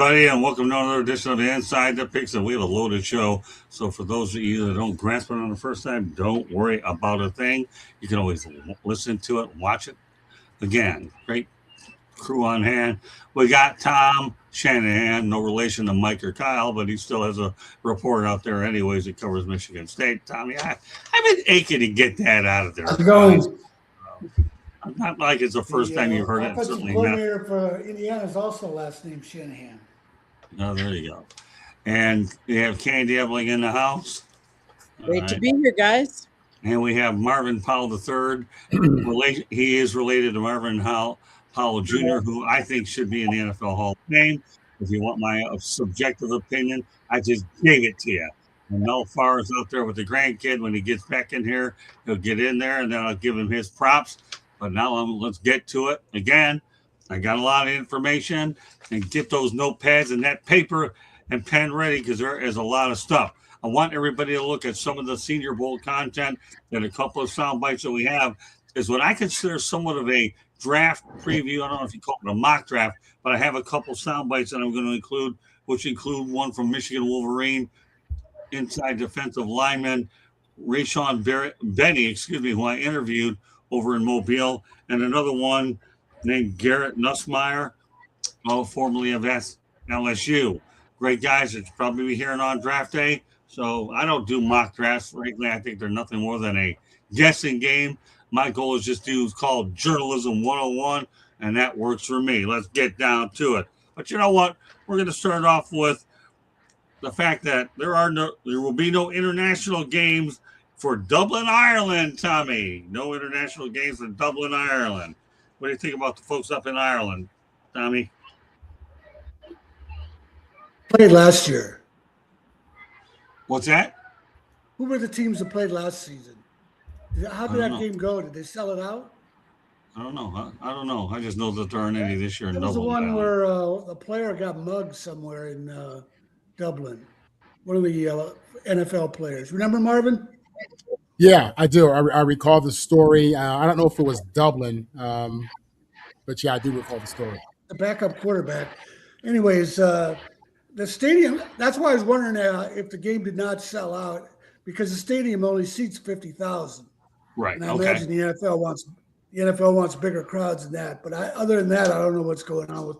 everybody, and welcome to another edition of the Inside the Picks. And we have a loaded show. So, for those of you that don't grasp it on the first time, don't worry about a thing. You can always listen to it, watch it again. Great crew on hand. We got Tom Shanahan, no relation to Mike or Kyle, but he still has a report out there, anyways. He covers Michigan State. Tommy, I've been aching to get that out of there. How's it going? Not like it's the first time you've heard it. Offensive coordinator for Indiana is also last name Shanahan. Oh, there you go. And we have Candy Ebling in the house. Great to be here, guys. And we have Marvin Powell III. He is related to Marvin Powell Jr., who I think should be in the NFL Hall of Fame. If you want my subjective opinion, I just gave it to you. And Mel Farr is out there with the grandkid. When he gets back in here, he'll get in there, and then I'll give him his props. But now let's get to it. Again, I got a lot of information, and get those notepads and that paper and pen ready because there is a lot of stuff. I want everybody to look at some of the Senior Bowl content and a couple of sound bites that we have is what I consider somewhat of a draft preview. I don't know if you call it a mock draft, but I have a couple sound bites that I'm going to include, which include one from Michigan Wolverine, inside defensive lineman, Rayshon Benny, who I interviewed over in Mobile, and another one named Garrett Nussmeier, formerly of LSU. Great guys that you'll probably be hearing on draft day. So I don't do mock drafts. Frankly, I think they're nothing more than a guessing game. My goal is just to call Journalism 101, and that works for me. Let's get down to it. But you know what? We're going to start off with the fact that there will be no international games for Dublin, Ireland, Tommy. No international games for Dublin, Ireland. What do you think about the folks up in Ireland, Tommy? Played last year. What's that? Who were the teams that played last season? How did that game go? Did they sell it out? I don't know. I don't know. I just know that there aren't any this year in Dublin. There was the one where a player got mugged somewhere in Dublin. One of the NFL players. Remember, Marvin? Yeah, I do. I recall the story. I don't know if it was Dublin, but yeah, I do recall the story. The backup quarterback. Anyways, the stadium, that's why I was wondering if the game did not sell out, because the stadium only seats 50,000. Right. And I imagine the NFL wants bigger crowds than that. But other than that, I don't know what's going on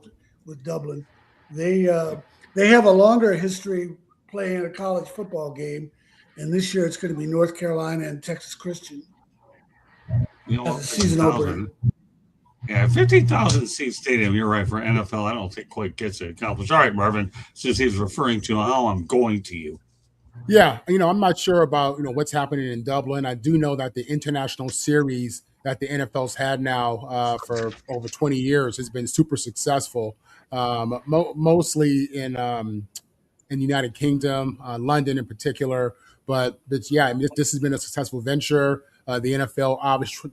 with Dublin. They have a longer history playing a college football game, and this year it's going to be North Carolina and Texas Christian. As a season opener. Yeah, 50,000 seat stadium. You're right, for NFL. I don't think quite gets it accomplished. All right, Marvin, since he's referring to how I'm going to you. Yeah, I'm not sure about what's happening in Dublin. I do know that the international series that the NFL's had now for over 20 years has been super successful, mostly in the United Kingdom, London in particular. But yeah, this has been a successful venture. The NFL obviously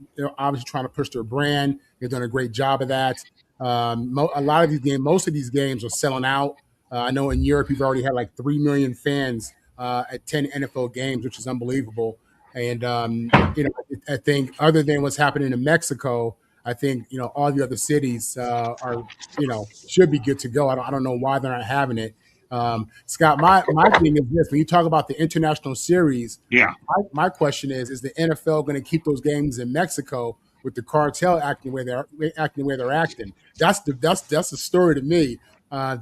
trying to push their brand. They've done a great job of that. A lot of these games, most of these games are selling out. I know in Europe you've already had like 3 million fans at 10 NFL games, which is unbelievable. And I think other than what's happening in Mexico, I think all the other cities are should be good to go. I don't know why they're not having it. Scott, my thing is this: when you talk about the international series, my question is the NFL going to keep those games in Mexico with the cartel acting the way they're acting? That's the story to me.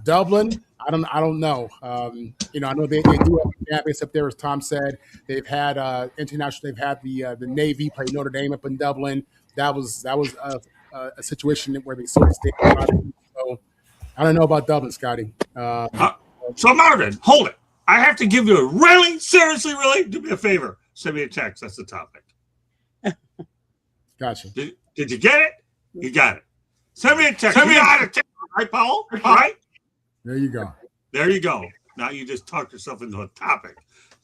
Dublin, I don't know. I know they do have a fan base up there, as Tom said. They've had international. They've had the Navy play Notre Dame up in Dublin. That was a situation where they sort of stayed. So I don't know about Dublin, Scotty. So Marvin, hold it. I have to give you seriously, do me a favor. Send me a text. That's the topic. Gotcha. Did you get it? You got it. Send me a text. Send me a text. Right, Paul? All right. There you go. There you go. Now you just talked yourself into a topic.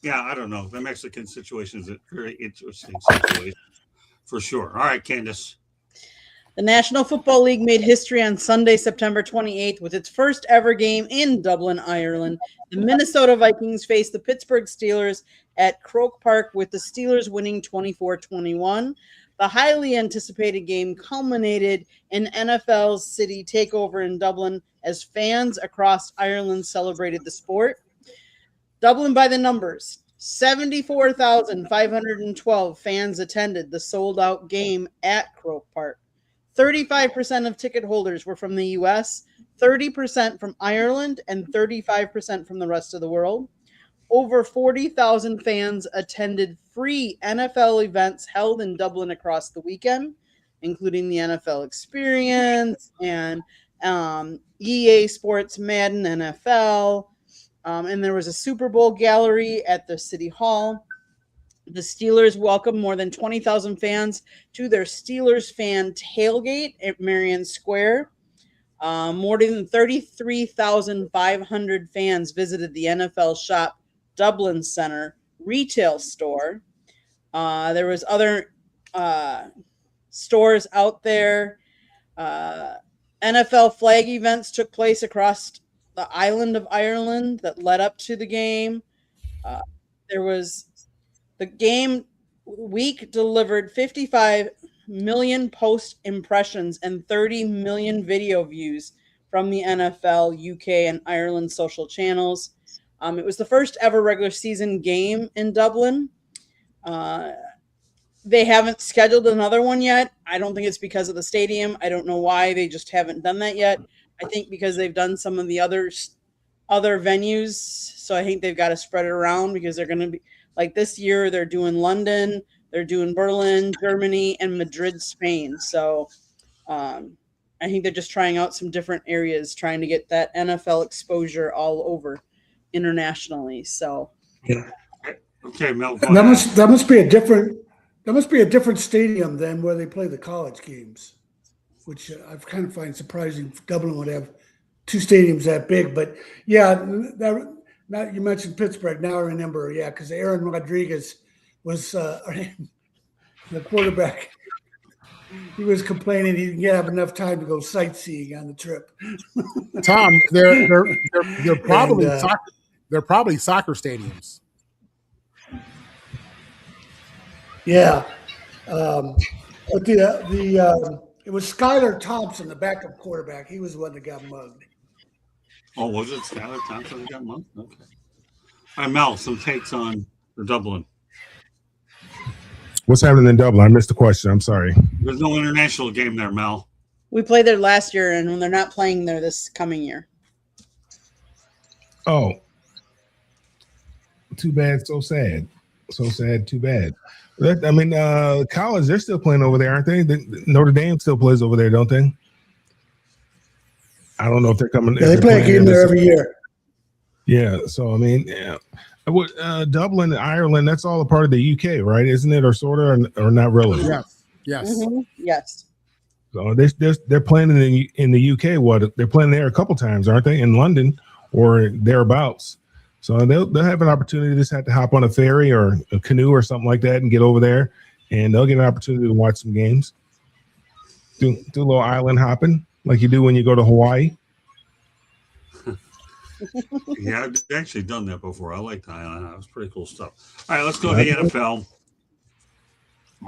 Yeah, I don't know. The Mexican situation is a very interesting situation for sure. All right, Candace. The National Football League made history on Sunday, September 28th, with its first ever game in Dublin, Ireland. The Minnesota Vikings faced the Pittsburgh Steelers at Croke Park, with the Steelers winning 24-21. The highly anticipated game culminated in NFL's city takeover in Dublin as fans across Ireland celebrated the sport. Dublin by the numbers. 74,512 fans attended the sold-out game at Croke Park. 35% of ticket holders were from the US, 30% from Ireland, and 35% from the rest of the world. Over 40,000 fans attended free NFL events held in Dublin across the weekend, including the NFL Experience and EA Sports Madden NFL. And there was a Super Bowl gallery at the City Hall. The Steelers welcomed more than 20,000 fans to their Steelers fan tailgate at Marion Square. More than 33,500 fans visited the NFL Shop Dublin Center retail store. There was other stores out there. NFL flag events took place across the island of Ireland that led up to the game. There was the game week delivered 55 million post impressions and 30 million video views from the NFL, UK, and Ireland social channels. It was the first ever regular season game in Dublin. They haven't scheduled another one yet. I don't think it's because of the stadium. I don't know why they just haven't done that yet. I think because they've done some of the other venues, so I think they've got to spread it around because they're going to be like this year. They're doing London, they're doing Berlin, Germany, and Madrid, Spain. So I think they're just trying out some different areas, trying to get that NFL exposure all over internationally. So yeah, okay, Mel. That must be a different stadium than where they play the college games, which I kind of find surprising. Dublin would have two stadiums that big, but yeah, now you mentioned Pittsburgh. Now I remember, yeah, because Aaron Rodriguez was the quarterback. He was complaining he didn't have enough time to go sightseeing on the trip. Tom, they're probably they're probably soccer stadiums. Yeah, but it was Skylar Thompson, the backup quarterback. He was the one that got mugged. Oh, was it Skylar Thompson that got mugged? Okay. All right, Mel, some takes on the Dublin. What's happening in Dublin? I missed the question. I'm sorry. There's no international game there, Mel. we played there last year, and they're not playing there this coming year. Oh, too bad. So sad. So sad. Too bad. I mean, college, they're still playing over there, aren't they? Notre Dame still plays over there, don't they? I don't know if they're coming. Yeah, they play a game there every year. Yeah. So, I mean, yeah. Dublin, Ireland, that's all a part of the UK, right? Isn't it? Or sort of, or not really? Yes. Yes. Mm-hmm. Yes. So they're playing in the UK. What, they're playing there a couple times, aren't they? In London or thereabouts. So they'll have an opportunity to just have to hop on a ferry or a canoe or something like that and get over there, and they'll get an opportunity to watch some games. Do a little island hopping like you do when you go to Hawaii. Yeah, I've actually done that before. I like the island. That was pretty cool stuff. All right, let's go to the NFL.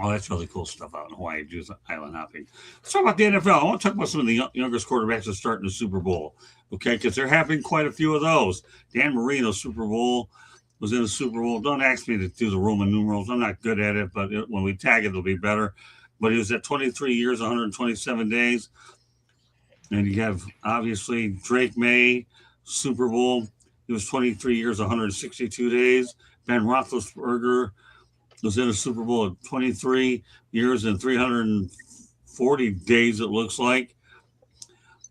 Oh, that's really cool stuff out in Hawaii, just island hopping. Let's talk about the NFL. I want to talk about some of the youngest quarterbacks that start in the Super Bowl, okay? Because there have been quite a few of those. Dan Marino, Super Bowl, was in the Super Bowl. Don't ask me to do the Roman numerals. I'm not good at it, but when we tag it, it'll be better. But he was at 23 years, 127 days. And you have, obviously, Drake May, Super Bowl. He was 23 years, 162 days. Ben Roethlisberger was in a Super Bowl at 23 years and 340 days, it looks like.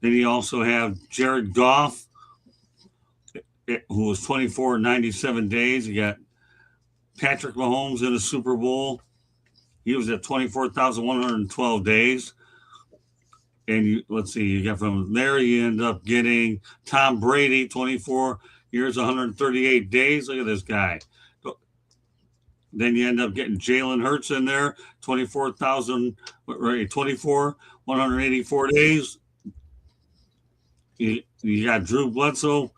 Then you also have Jared Goff, who was 24 and 97 days. You got Patrick Mahomes in a Super Bowl. He was at 24,112 days. And let's see, you got from there, you end up getting Tom Brady, 24 years, 138 days. Look at this guy. Then you end up getting Jalen Hurts in there, 184 days. You got Drew Bledsoe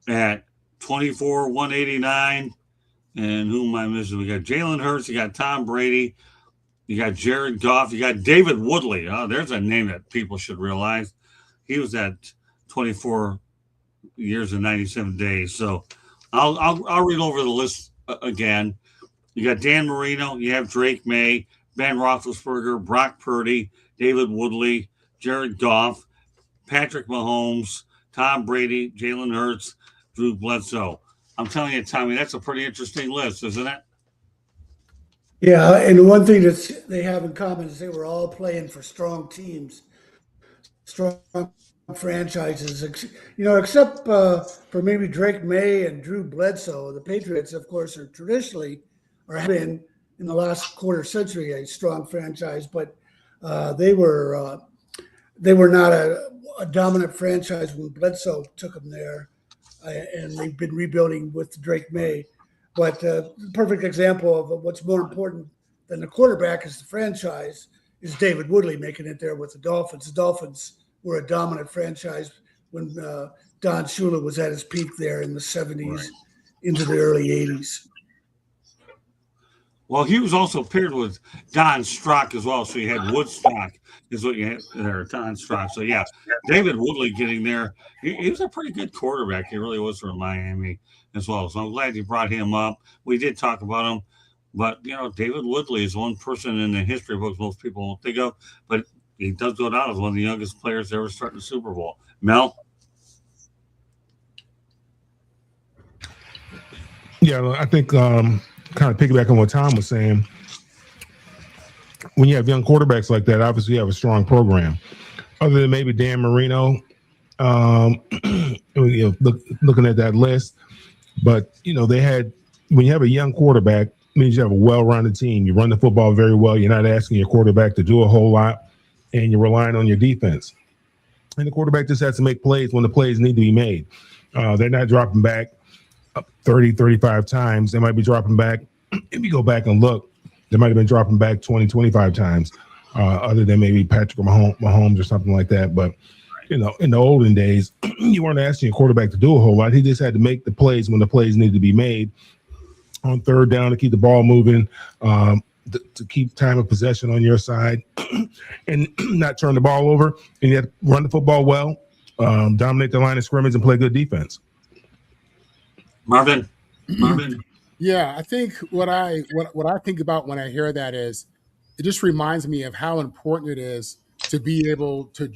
at 24, 189. And who am I missing? We got Jalen Hurts, you got Tom Brady, You got Jared Goff. You got David Woodley. Oh, there's a name that people should realize. He was at 24 years and 97 days. So I'll read over the list again. You got Dan Marino. You have Drake May, Ben Roethlisberger, Brock Purdy, David Woodley, Jared Goff, Patrick Mahomes, Tom Brady, Jalen Hurts, Drew Bledsoe. I'm telling you, Tommy, that's a pretty interesting list, isn't it? Yeah, and the one thing that they have in common is they were all playing for strong teams, strong franchises. Except for maybe Drake May and Drew Bledsoe. The Patriots, of course, are traditionally or have been in the last quarter century a strong franchise, but they were not a dominant franchise when Bledsoe took them there, and they've been rebuilding with Drake May. But the perfect example of what's more important than the quarterback is the franchise is David Woodley making it there with the Dolphins. The Dolphins were a dominant franchise when Don Shula was at his peak there in the 70s into the early 80s. Well, he was also paired with Don Strock as well. So you had Woodstock is what you had there, Don Strock. So, yeah, David Woodley getting there. He was a pretty good quarterback. He really was for Miami as well. So I'm glad you brought him up. We did talk about him. But, David Woodley is one person in the history books most people won't think of. But he does go down as one of the youngest players to ever start in the Super Bowl. Mel? Yeah, I think kind of piggyback on what Tom was saying. When you have young quarterbacks like that, obviously you have a strong program. Other than maybe Dan Marino, looking at that list, but they had when you have a young quarterback, it means you have a well-rounded team. You run the football very well. You're not asking your quarterback to do a whole lot, and you're relying on your defense. And the quarterback just has to make plays when the plays need to be made. They're not dropping back 30, 35 times. They might be dropping back. If you go back and look, they might have been dropping back 20, 25 times, other than maybe Patrick Mahomes or something like that. But, in the olden days, you weren't asking your quarterback to do a whole lot. He just had to make the plays when the plays needed to be made on third down to keep the ball moving, to keep time of possession on your side and not turn the ball over. And you had to run the football well, dominate the line of scrimmage, and play good defense. Marvin. Yeah, I think what I think about when I hear that is it just reminds me of how important it is to be able to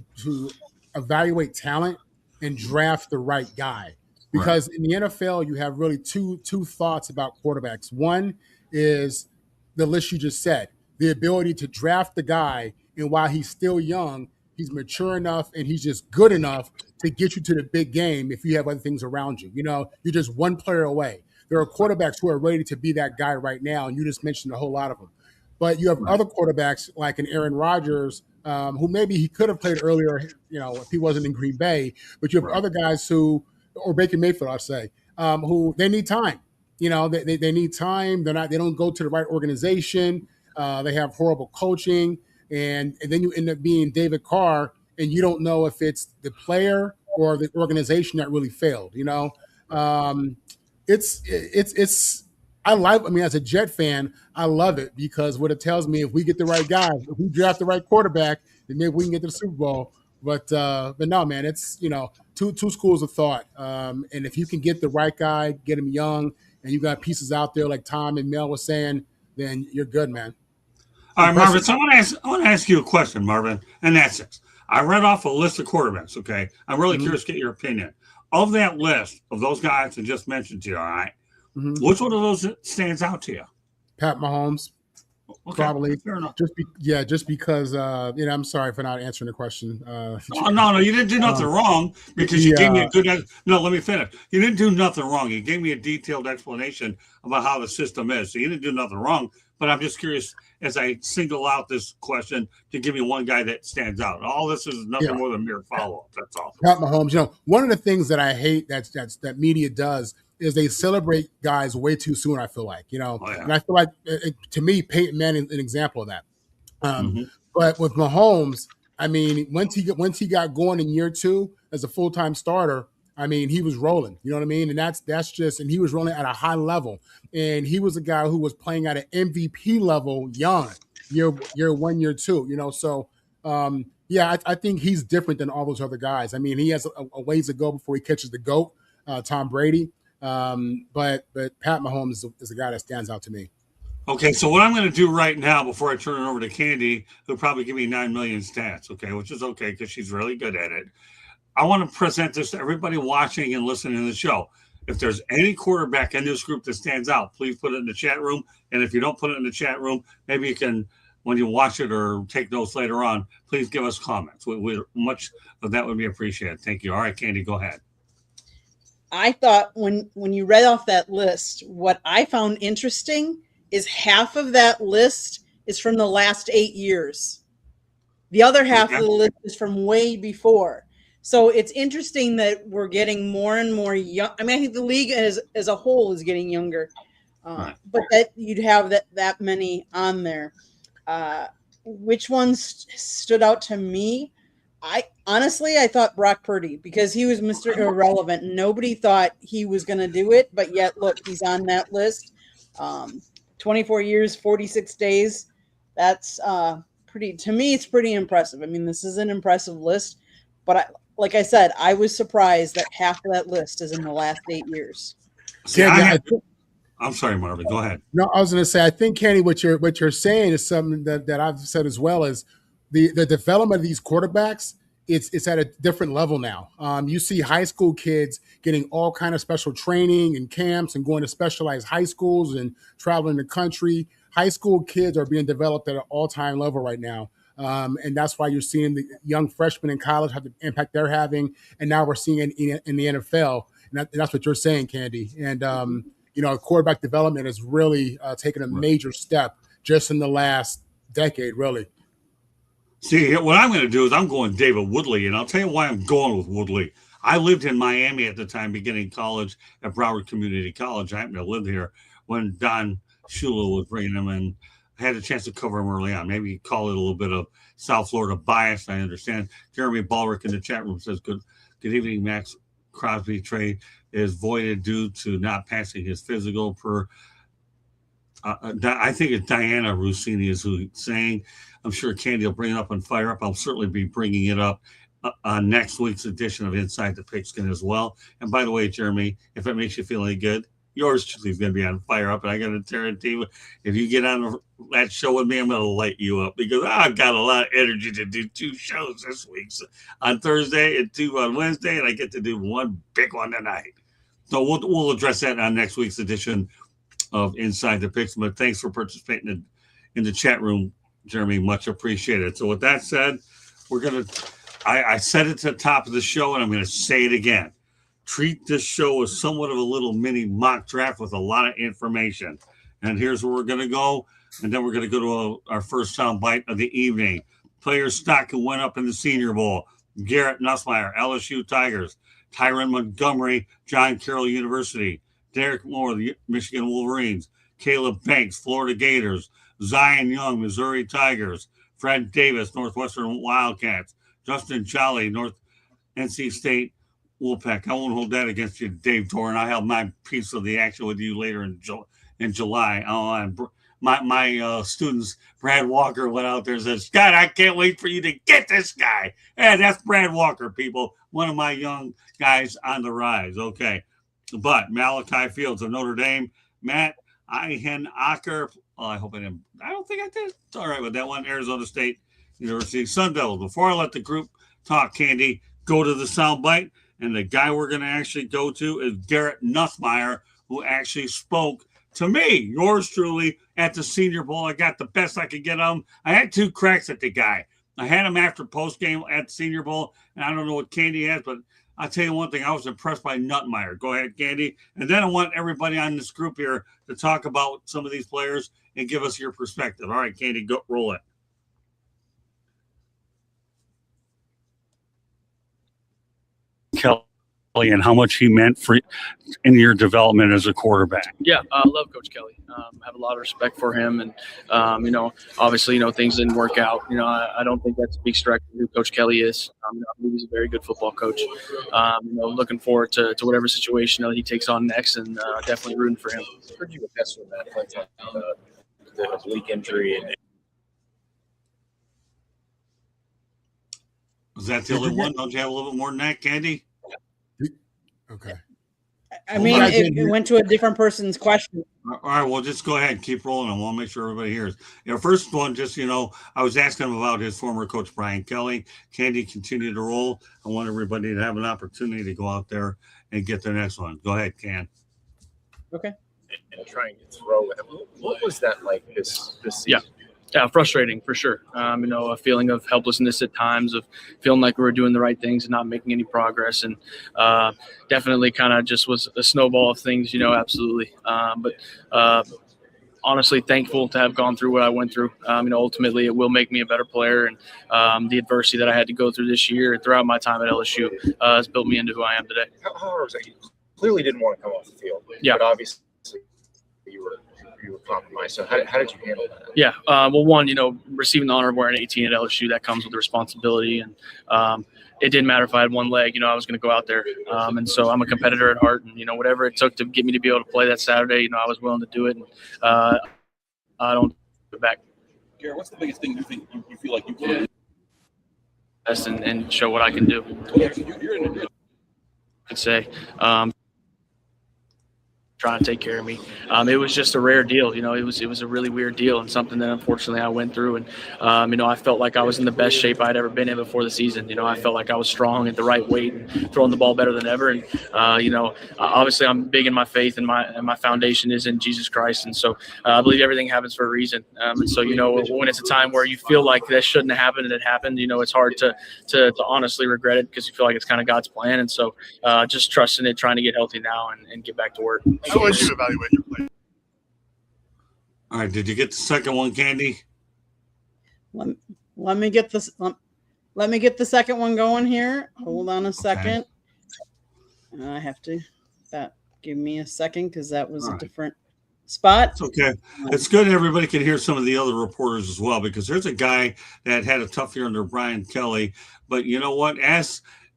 evaluate talent and draft the right guy. Because in the NFL, you have really two thoughts about quarterbacks. One is the list you just said, the ability to draft the guy, and while he's still young, he's mature enough and he's just good enough to get you to the big game if you have other things around you. You're just one player away. There are quarterbacks who are ready to be that guy right now, and you just mentioned a whole lot of them. But you have other quarterbacks like an Aaron Rodgers, who maybe he could have played earlier, if he wasn't in Green Bay. But you have other guys who, or Baker Mayfield, I'd say, who they need time. They need time. They don't go to the right organization. They have horrible coaching, and then you end up being David Carr, and you don't know if it's the player or the organization that really failed. It's as a Jet fan, I love it because what it tells me, if we get the right guy, if we draft the right quarterback, then maybe we can get to the Super Bowl. But no, man, it's two schools of thought. And if you can get the right guy, get him young, and you got pieces out there like Tom and Mel was saying, then you're good, man. All right, Marvin. So I want to ask you a question, Marvin, and that's this. I read off a list of quarterbacks. Okay, I'm really curious to get your opinion of that list of those guys I just mentioned to you. All right, which one of those stands out to you? Pat Mahomes. Okay, probably. Fair enough. Just because I'm sorry for not answering the question. No, you didn't do nothing wrong because you gave me a good. No, let me finish. You didn't do nothing wrong. You gave me a detailed explanation about how the system is. So you didn't do nothing wrong. But I'm just curious as I single out this question to give me one guy that stands out. All this is nothing more than mere follow-up. That's all. Pat Mahomes. One of the things that I hate that media does is they celebrate guys way too soon, I feel like, and I feel like, to me, Peyton Manning is an example of that. But with Mahomes, I mean, once he got going in year two as a full-time starter, I mean, he was rolling, you know what I mean? And that's just, and he was rolling at a high level. And he was a guy who was playing at an MVP level young. year one, year two. So yeah, I think he's different than all those other guys. I mean, he has a ways to go before he catches the GOAT, Tom Brady. But Pat Mahomes is the guy that stands out to me. Okay, so what I'm going to do right now before I turn it over to Candy, who'll probably give me 9 million stats, okay, which is okay because she's really good at it. I want to present this to everybody watching and listening to the show. If there's any quarterback in this group that stands out, please put it in the chat room. And if you don't put it in the chat room, maybe you can, when you watch it or take notes later on, please give us comments. Much of that would be appreciated. Thank you. All right, Candy, go ahead. I thought when you read off that list, what I found interesting is half of that list is from the last 8 years. The other half of the list is from way before. So it's interesting that we're getting more and more young. I mean, I think the league as a whole is getting younger, Right. but that you'd have that many on there. Which ones stood out to me? I thought Brock Purdy, because he was Mr. Irrelevant. Nobody thought he was going to do it, but yet look, he's on that list. 24 years, 46 days. That's pretty. To me, it's pretty impressive. I mean, this is an impressive list, but like I said, I was surprised that half of that list is in the last 8 years. See, I'm sorry, Marvin. Go ahead. No, I was going to say, I think, Kenny, what you're saying is something that I've said as well, is the development of these quarterbacks. It's at a different level now. You see high school kids getting all kind of special training and camps and going to specialized high schools and traveling the country. High school kids are being developed at an all-time level right now. And that's why you're seeing the young freshmen in college have the impact they're having. And now we're seeing it in the NFL. And that's what you're saying, Candy. And, quarterback development has really taken a major step just in the last decade, really. See, what I'm going to do is I'm going David Woodley, and I'll tell you why I'm going with Woodley. I lived in Miami at the time, beginning college at Broward Community College. I happened to live here when Don Shula was bringing him in. I had a chance to cover him early on. Maybe call it a little bit of South Florida bias. I understand. Jeremy Ballrick in the chat room says, good evening, Max. Crosby trade is voided due to not passing his physical per I think it's Diana Rossini is who's saying. I'm sure Candy will bring it up and fire up. I'll certainly be bringing it up on next week's edition of Inside the Pigskin as well. And by the way, Jeremy, if it makes you feel any good, yours truly is going to be on fire up. And I got to guarantee you, if you get on that show with me, I'm going to light you up because I've got a lot of energy to do 2 shows this week. So on Thursday and 2 on Wednesday, and I get to do one big one tonight. So we'll address that on next week's edition of Inside the Pigskin. But thanks for participating in the chat room, Jeremy. Much appreciated. So with that said, we're going to – I said it to the top of the show, and I'm going to say it again. Treat this show as somewhat of a little mini mock draft with a lot of information. And here's where we're going to go. And then we're going to go to our first sound bite of the evening. Player stock who went up in the Senior Bowl. Garrett Nussmeier, LSU Tigers. Tyron Montgomery, John Carroll University. Derek Moore, the Michigan Wolverines. Caleb Banks, Florida Gators. Zion Young, Missouri Tigers. Fred Davis, Northwestern Wildcats. Justin Jolly, North NC State Wolfpack. I won't hold that against you, Dave Doran. I'll have my piece of the action with you later in July. And my students, Brad Walker, went out there and said, Scott, I can't wait for you to get this guy. Yeah, that's Brad Walker, people. One of my young guys on the rise. Okay. But Malachi Fields of Notre Dame, Matt Ihenacker. Oh, I hope I didn't. I don't think I did. It's all right with that one. Arizona State University Sun Devils. Before I let the group talk, Candy, go to the soundbite. And the guy we're going to actually go to is Garrett Nussmeier, who actually spoke to me, yours truly, at the Senior Bowl. I got the best I could get him. I had 2 cracks at the guy. I had him after postgame at the Senior Bowl, and I don't know what Candy has, but I'll tell you one thing. I was impressed by Nussmeier. Go ahead, Candy. And then I want everybody on this group here to talk about some of these players and give us your perspective. All right, Candy, go roll it. Kelly and how much he meant for in your development as a quarterback. Yeah, I love Coach Kelly. Have a lot of respect for him, and obviously, things didn't work out. I don't think that speaks directly to who Coach Kelly is. I believe he's a very good football coach. Looking forward to whatever situation that he takes on next, and definitely rooting for him. Heard you attest to that, the oblique injury and that the only one? Don't you have a little bit more than that, Candy? Okay. I mean, it went to a different person's question. All right, well, just go ahead and keep rolling. I want to make sure everybody hears. First one, just, I was asking him about his former coach, Brian Kelly. Candy, continue to roll. I want everybody to have an opportunity to go out there and get the next one. Go ahead, Can. Okay. And trying to throw with him. What was that like this season? Yeah, frustrating for sure. A feeling of helplessness at times, of feeling like we were doing the right things and not making any progress, and definitely kind of just was a snowball of things. Absolutely. But honestly, thankful to have gone through what I went through. Ultimately, it will make me a better player, and the adversity that I had to go through this year and throughout my time at LSU has built me into who I am today. How hard was that? You clearly didn't want to come off the field. Yeah. But obviously, you were compromised. So how did you handle that? Yeah. Well, one, receiving the honor of wearing 18 at LSU, that comes with the responsibility. And it didn't matter if I had one leg, I was going to go out there. And so I'm a competitor at heart, and, whatever it took to get me to be able to play that Saturday, I was willing to do it. And I don't go back. Garrett, what's the biggest thing you think you feel like you can do? And show what I can do. You're in a I'd say. Trying to take care of me. It was just a rare deal. It was a really weird deal, and something that unfortunately I went through. And I felt like I was in the best shape I'd ever been in before the season. I felt like I was strong at the right weight and throwing the ball better than ever. And obviously I'm big in my faith, and my foundation is in Jesus Christ. And so I believe everything happens for a reason. And so when it's a time where you feel like that shouldn't have happened and it happened, it's hard to honestly regret it, because you feel like it's kind of God's plan. And so just trusting it, trying to get healthy now and get back to work. How would you evaluate your play? All right, did you get the second one, Candy? Let me get this. Let me get the second one going here. Hold on a second. Okay. I have to. Give me a second, because that was a different spot. It's okay. It's good everybody can hear some of the other reporters as well, because there's a guy that had a tough year under Brian Kelly, but you know what?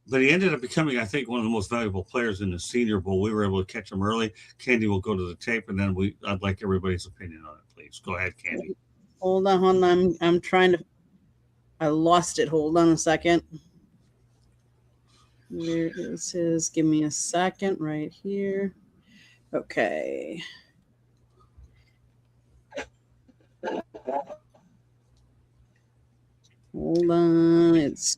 But he ended up becoming, I think, one of the most valuable players in the Senior Bowl. We were able to catch him early. Candy will go to the tape, and then I'd like everybody's opinion on it, please. Go ahead, Candy. Hold on. I'm trying to. I lost it. Hold on a second. Where is his? Give me a second. Right here. Okay. Hold on. It's.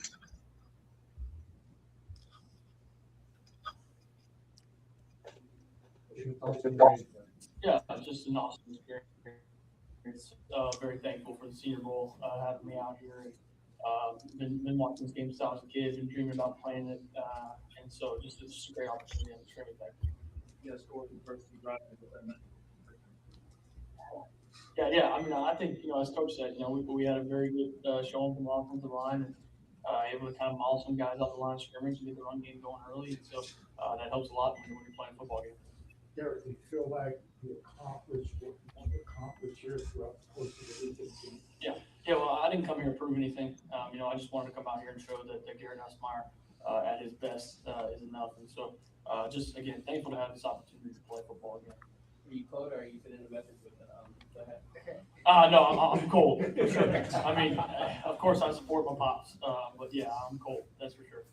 Yeah, just an awesome experience. Very thankful for the Senior Bowl having me out here. And been watching this game since I was a kid, been dreaming about playing it, and so it's just a great opportunity. I'm extremely thankful. Yeah, scored the first two drives. Yeah. I mean, I think as Coach said, we had a very good showing from the offensive line, and able to kind of maul some guys off the line of scrimmage and get the run game going early, and so that helps a lot when you're playing a football game. Garrett, do you feel like you accomplished what you want to accomplish here throughout the course of the weekend? Yeah. Well, I didn't come here to prove anything. I just wanted to come out here and show that Garrett Nussmeier at his best is enough. And so, just again, thankful to have this opportunity to play football again. Are you cold, or are you feeling the message with the No, I'm cold for sure. I mean, of course, I support my pops, but yeah, I'm cold. That's for sure.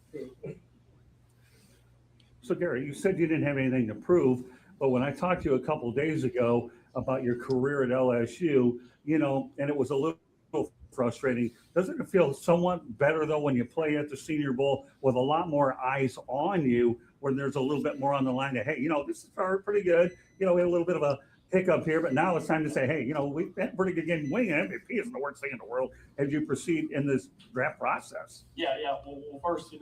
So, Gary, you said you didn't have anything to prove. But when I talked to you a couple of days ago about your career at LSU, and it was a little frustrating. Doesn't it feel somewhat better, though, when you play at the Senior Bowl with a lot more eyes on you, where there's a little bit more on the line that, hey, this is pretty good. We had a little bit of a hiccup here, but now it's time to say, hey, we've had a pretty good game. Winning an MVP isn't the worst thing in the world as you proceed in this draft process. Yeah. Well, first,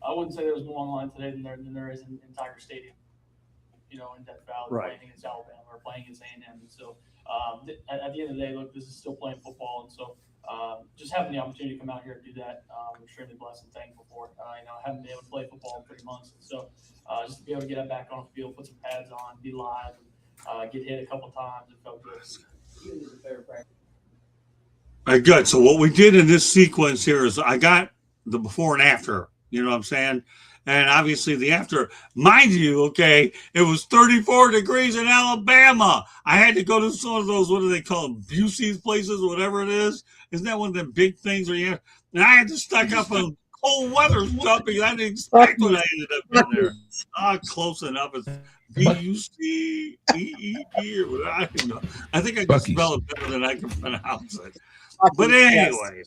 I wouldn't say there was more on the line today than there is in Tiger Stadium. In Death Valley, right. Playing against Alabama or playing against A&M. And so at the end of the day, look, this is still playing football. And so just having the opportunity to come out here and do that, I'm extremely blessed and thankful for it. I haven't been able to play football in 3 months. And so just to be able to get back on the field, put some pads on, be live, and get hit a couple times, it felt good. All right, good. So what we did in this sequence here is I got the before and after, you know what I'm saying? And obviously the after, mind you, okay, it was 34 degrees in Alabama. I had to go to some of those, what do they call them, Busey's places, whatever it is. Isn't that one of the big things where you have, and I had to stock up on cold weather stuff because I didn't expect what I ended up in there. Close enough. It's Bucceed or whatever. I don't know. I think I can Buc-ee's. spell it better than I can pronounce it. But anyway,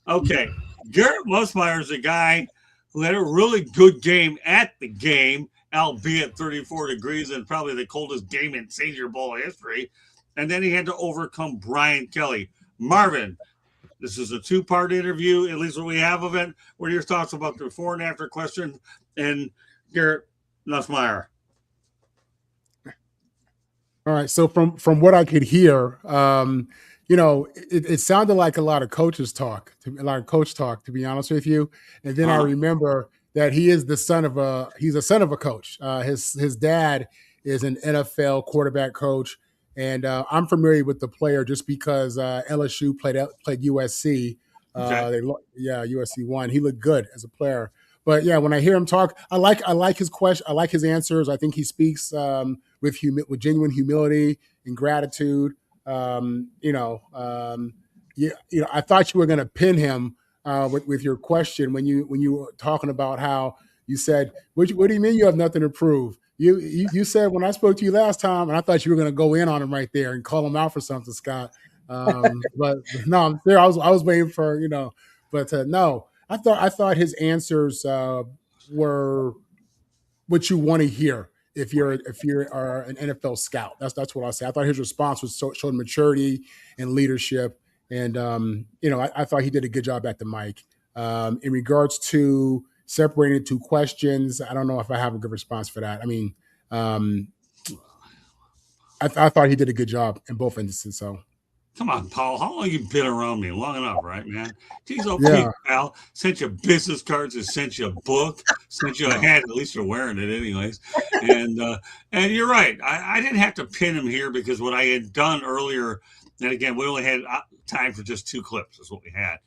okay. Garrett Musmeyer is a guy who had a really good game at the game, albeit 34 degrees and probably the coldest game in Senior Bowl history. And then he had to overcome Brian Kelly. Marvin, this is a two-part interview, at least what we have of it. What are your thoughts about the before and after question and Garrett Nussmeier? All right. So from what I could hear, it sounded like a lot of coach talk, to be honest with you. And then I remember that he's a son of a coach. His dad is an NFL quarterback coach. And I'm familiar with the player just because LSU played USC. USC won. He looked good as a player. But yeah, when I hear him talk, I like his question. I like his answers. I think he speaks with genuine humility and gratitude. I thought you were going to pin him with your question when you were talking about how you said, what do you mean you have nothing to prove? You said when I spoke to you last time, and I thought you were going to go in on him right there and call him out for something, Scott. But no, I'm there. I was waiting for but no, I thought his answers were what you want to hear if you're an NFL scout. That's what I say. I thought his response showed maturity and leadership, and I thought he did a good job at the mic. In regards to separating two questions, I don't know if I have a good response for that. I mean, I thought he did a good job in both instances. So, come on, Paul. How long you been around me? Long enough, right, man? Geez, okay, pal. Sent you business cards and sent you a book. Sent you a hat. At least you're wearing it, anyways. And you're right. I didn't have to pin him here because what I had done earlier, and again, we only had time for just 2 clips. Is what we had.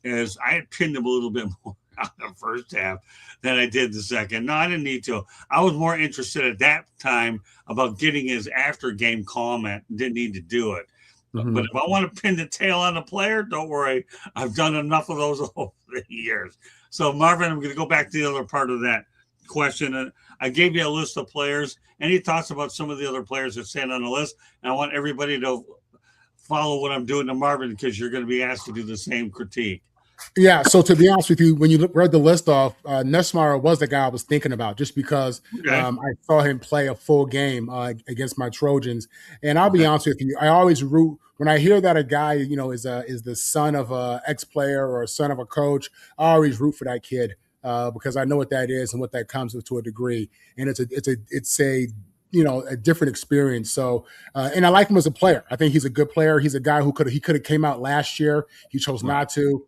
Is I had pinned him a little bit more on the first half than I did the second. No, I didn't need to. I was more interested at that time about getting his after game comment. Didn't need to do it. Mm-hmm. But if I want to pin the tail on a player, don't worry. I've done enough of those over the years. So, Marvin, I'm going to go back to the other part of that question. I gave you a list of players. Any thoughts about some of the other players that stand on the list? And I want everybody to follow what I'm doing to Marvin because you're going to be asked to do the same critique. Yeah, so to be honest with you, when you read the list off, Nussmeier was the guy I was thinking about just because I saw him play a full game against my Trojans. And I'll be honest with you, I always root when I hear that a guy, is the son of a ex-player or a son of a coach. I always root for that kid because I know what that is and what that comes with to a degree. And it's a different experience. So, and I like him as a player. I think he's a good player. He's a guy who could have came out last year. He chose not to.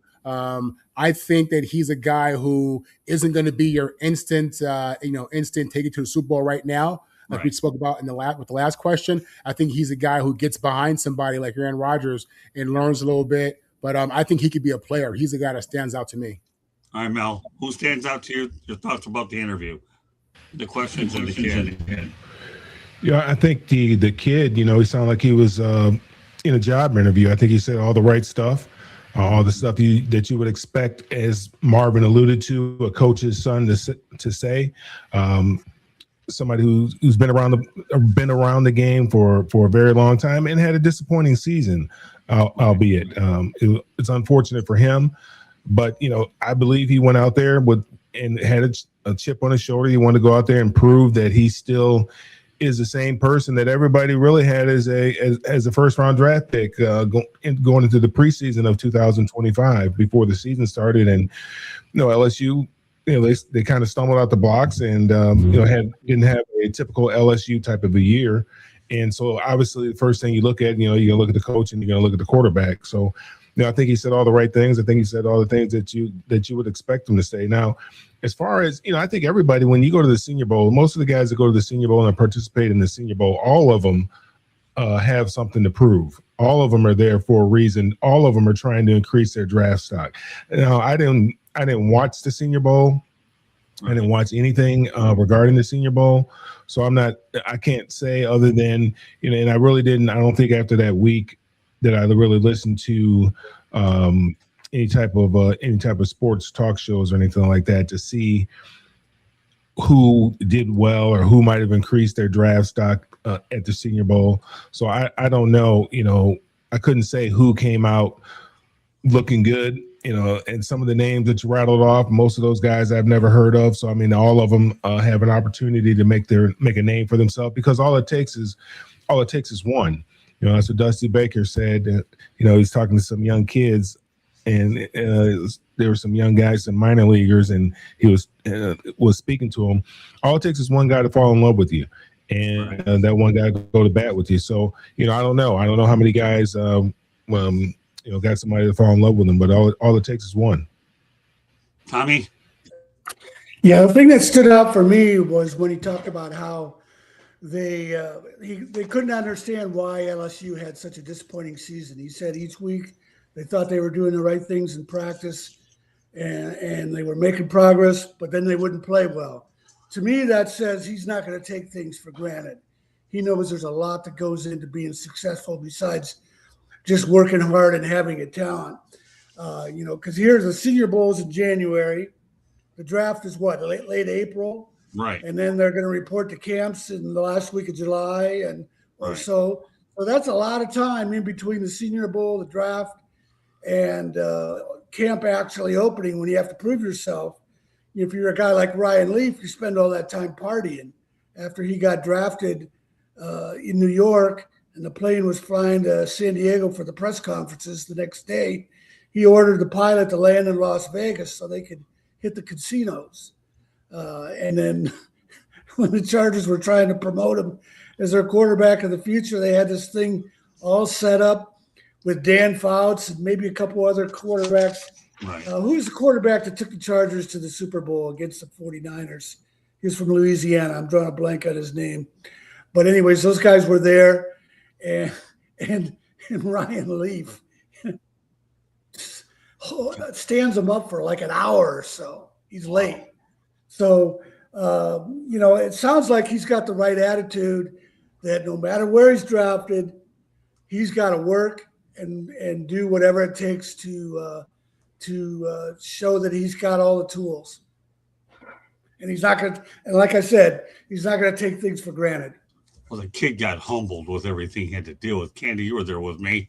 I think that he's a guy who isn't going to be your instant take you to the Super Bowl right now, like we spoke about with the last question. I think he's a guy who gets behind somebody like Aaron Rodgers and learns a little bit. But I think he could be a player. He's a guy that stands out to me. All right, Mel, who stands out to you? Your thoughts about the interview, the questions and the kid. Yeah, I think the kid, he sounded like he was in a job interview. I think he said all the right stuff. All the stuff that you would expect, as Marvin alluded to, a coach's son to say. Somebody who's been around the game for a very long time and had a disappointing season, albeit. It's unfortunate for him, but I believe he went out there and had a chip on his shoulder. He wanted to go out there and prove that he still is the same person that everybody really had as a first round draft pick going into the preseason of 2025 before the season started. And LSU, they kind of stumbled out the blocks and didn't have a typical LSU type of a year. And so obviously the first thing you look at, you're gonna look at the coach and you're gonna look at the quarterback. So I think he said all the right things. I think he said all the things that you would expect him to say. Now, as far as, I think everybody, when you go to the Senior Bowl, most of the guys that go to the Senior Bowl and participate in the Senior Bowl, all of them have something to prove. All of them are there for a reason. All of them are trying to increase their draft stock. Now, I didn't watch the Senior Bowl. I didn't watch anything regarding the Senior Bowl. So I can't say other than, and I really didn't, I don't think after that week that I really listened to, any type of sports talk shows or anything like that to see who did well or who might have increased their draft stock at the Senior Bowl. So I don't know. I couldn't say who came out looking good. And some of the names that you rattled off, most of those guys I've never heard of. So I mean, all of them have an opportunity to make a name for themselves, because all it takes is one. That's what Dusty Baker said. He's talking to some young kids, and there were some young guys, some minor leaguers, and he was speaking to them. All it takes is one guy to fall in love with you, and that one guy go to bat with you. So I don't know. I don't know how many guys got somebody to fall in love with them, but all it takes is one. Tommy? Yeah, the thing that stood out for me was when he talked about how they couldn't understand why LSU had such a disappointing season. He said each week they thought they were doing the right things in practice and they were making progress, but then they wouldn't play well. To me, that says he's not going to take things for granted. He knows there's a lot that goes into being successful besides just working hard and having a talent. Because here's the Senior Bowl's in January. The draft is what, late April? Right. And then they're going to report to camps in the last week of July or so. So that's a lot of time in between the Senior Bowl, the draft, and camp actually opening when you have to prove yourself. If you're a guy like Ryan Leaf, you spend all that time partying. After he got drafted in New York and the plane was flying to San Diego for the press conferences the next day, he ordered the pilot to land in Las Vegas so they could hit the casinos. And then when the Chargers were trying to promote him as their quarterback of the future, they had this thing all set up with Dan Fouts and maybe a couple other quarterbacks. Right. Who's the quarterback that took the Chargers to the Super Bowl against the 49ers? He was from Louisiana. I'm drawing a blank on his name. But anyways, those guys were there. And Ryan Leaf stands him up for like an hour or so. He's late. So, it sounds like he's got the right attitude that no matter where he's drafted, he's got to work and do whatever it takes to show that he's got all the tools. And he's not going to, and like I said, he's not going to take things for granted. Well, the kid got humbled with everything he had to deal with. Candy, you were there with me.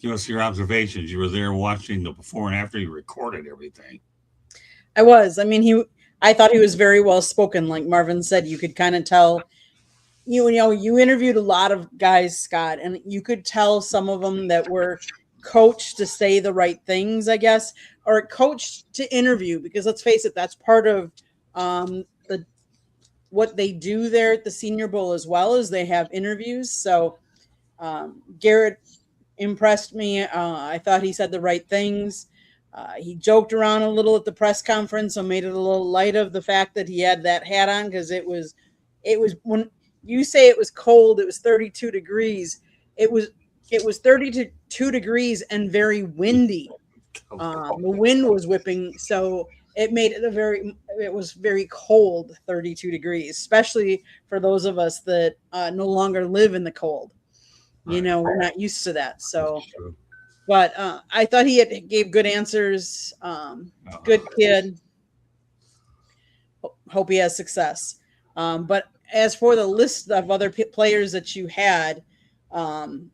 Give us your observations. You were there watching the before and after. You recorded everything. I was. I mean, I thought he was very well spoken. Like Marvin said, you could kind of tell. You interviewed a lot of guys, Scott, and you could tell some of them that were coached to say the right things, I guess, or coached to interview. Because let's face it, that's part of what they do there at the Senior Bowl as well, as they have interviews. So Garrett impressed me. I thought he said the right things. He joked around a little at the press conference, so made it a little light of the fact that he had that hat on, because it was when you say it was cold, it was 32 degrees. It was 32 degrees and very windy. The wind was whipping, so it made it it was very cold, 32 degrees, especially for those of us that no longer live in the cold. Right. We're not used to that. So, but I thought he gave good answers. Good kid. Hope he has success. But as for the list of other players that you had,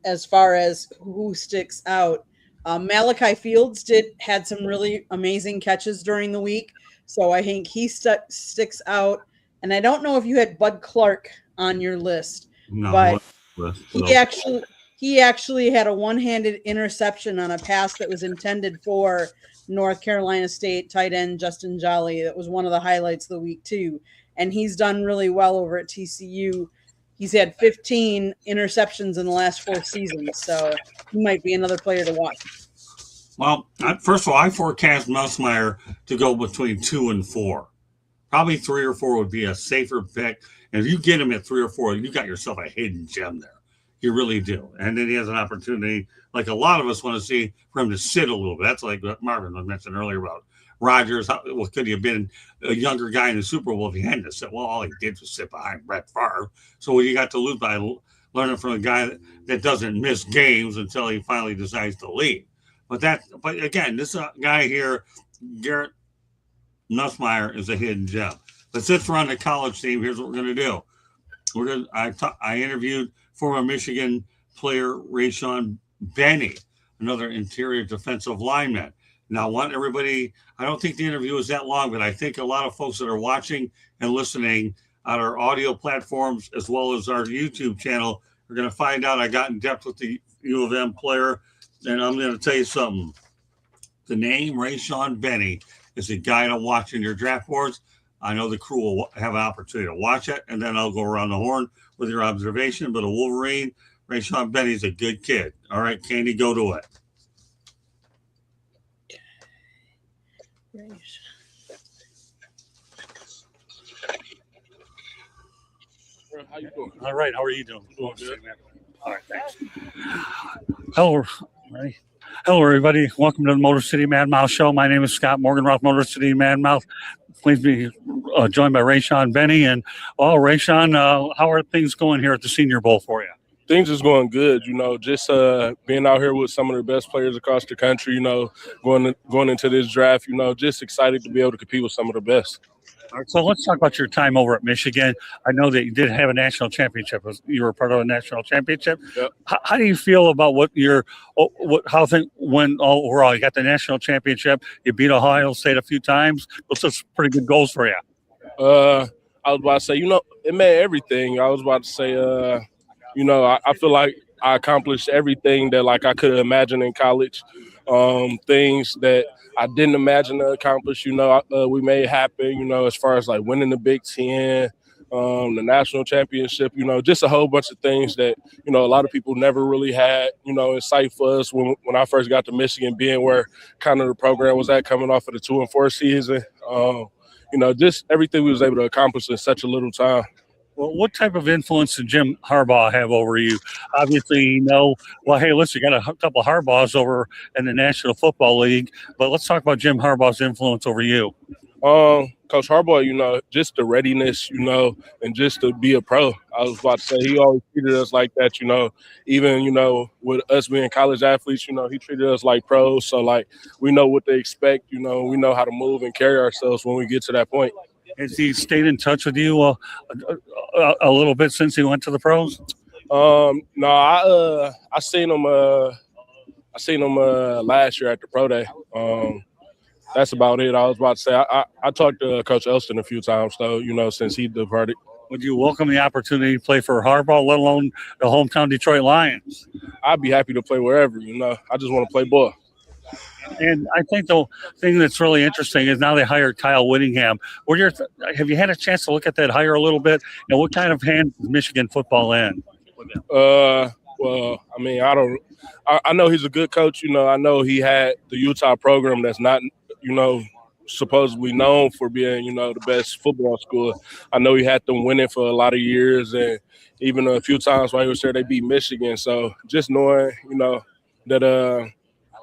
as far as who sticks out, Malachi Fields had some really amazing catches during the week, so I think he sticks out. And I don't know if you had Bud Clark on your list, but he actually had a one-handed interception on a pass that was intended for North Carolina State tight end Justin Jolly. That was one of the highlights of the week too, and he's done really well over at TCU. He's had 15 interceptions in the last 4 seasons, so he might be another player to watch. Well, first of all, I forecast Musmeyer to go between 2 and 4. Probably 3 or 4 would be a safer pick. And if you get him at 3 or 4, you got yourself a hidden gem there. You really do. And then he has an opportunity, like a lot of us want to see, for him to sit a little bit. That's like what Marvin mentioned earlier about Rodgers. Could he have been a younger guy in the Super Bowl if he hadn't sit? Well, all he did was sit behind Brett Favre. So what you got to lose by learning from a guy that doesn't miss games until he finally decides to leave. But again, this guy here, Garrett Nussmeier, is a hidden gem. But since we're on the college team, here's what we're going to do. I interviewed former Michigan player Rayshawn Benny, another interior defensive lineman. Now, I don't think the interview is that long, but I think a lot of folks that are watching and listening on our audio platforms as well as our YouTube channel are going to find out I got in depth with the U of M player. And I'm going to tell you something. The name Rayshawn Benny is a guy to watch in your draft boards. I know the crew will have an opportunity to watch it, and then I'll go around the horn with your observation. But a Wolverine, Rayshawn Benny's a good kid. All right, Candy, go to it. How you doing? All right, how are you doing? Doing good. All right, thanks. Hello, ready? Hello, everybody. Welcome to the Motor City Mad Mouth Show. My name is Scott Morganroth, Motor City Mad Mouth. Please be joined by Rayshawn Benny. And, Rayshawn, how are things going here at the Senior Bowl for you? Things is going good, just being out here with some of the best players across the country, going into this draft, just excited to be able to compete with some of the best. All right, so let's talk about your time over at Michigan. I know that you did have a national championship. You were part of a national championship. Yep. How do you feel about how things went overall? You got the national championship. You beat Ohio State a few times. Those are pretty good goals for you. I was about to say, it made everything. I was about to say, I feel like I accomplished everything that I could imagine in college. Things that I didn't imagine to accomplish, we made happen, as far as winning the Big Ten, the national championship, just a whole bunch of things that, a lot of people never really had, in sight for us when I first got to Michigan, being where kind of the program was at coming off of the 2-4 season. Just everything we was able to accomplish in such a little time. Well, what type of influence did Jim Harbaugh have over you? Obviously, hey, listen, you got a couple of Harbaughs over in the National Football League, but let's talk about Jim Harbaugh's influence over you. Coach Harbaugh, just the readiness, and just to be a pro. I was about to say, he always treated us like that, even, with us being college athletes, he treated us like pros. So, we know what they expect, we know how to move and carry ourselves when we get to that point. Has he stayed in touch with you a little bit since he went to the pros? No, I seen him. I seen him last year at the pro day. That's about it. I was about to say I talked to Coach Elston a few times, though. Since he departed. Would you welcome the opportunity to play for Harbaugh, let alone the hometown Detroit Lions? I'd be happy to play wherever. I just want to play ball. And I think the thing that's really interesting is now they hired Kyle Whittingham. Have you had a chance to look at that hire a little bit? What kind of hand is Michigan football in? Well, I mean, I know he's a good coach. I know he had the Utah program that's not, supposedly known for being, the best football school. I know he had them winning for a lot of years, and even a few times while he was there, they beat Michigan. So just knowing, that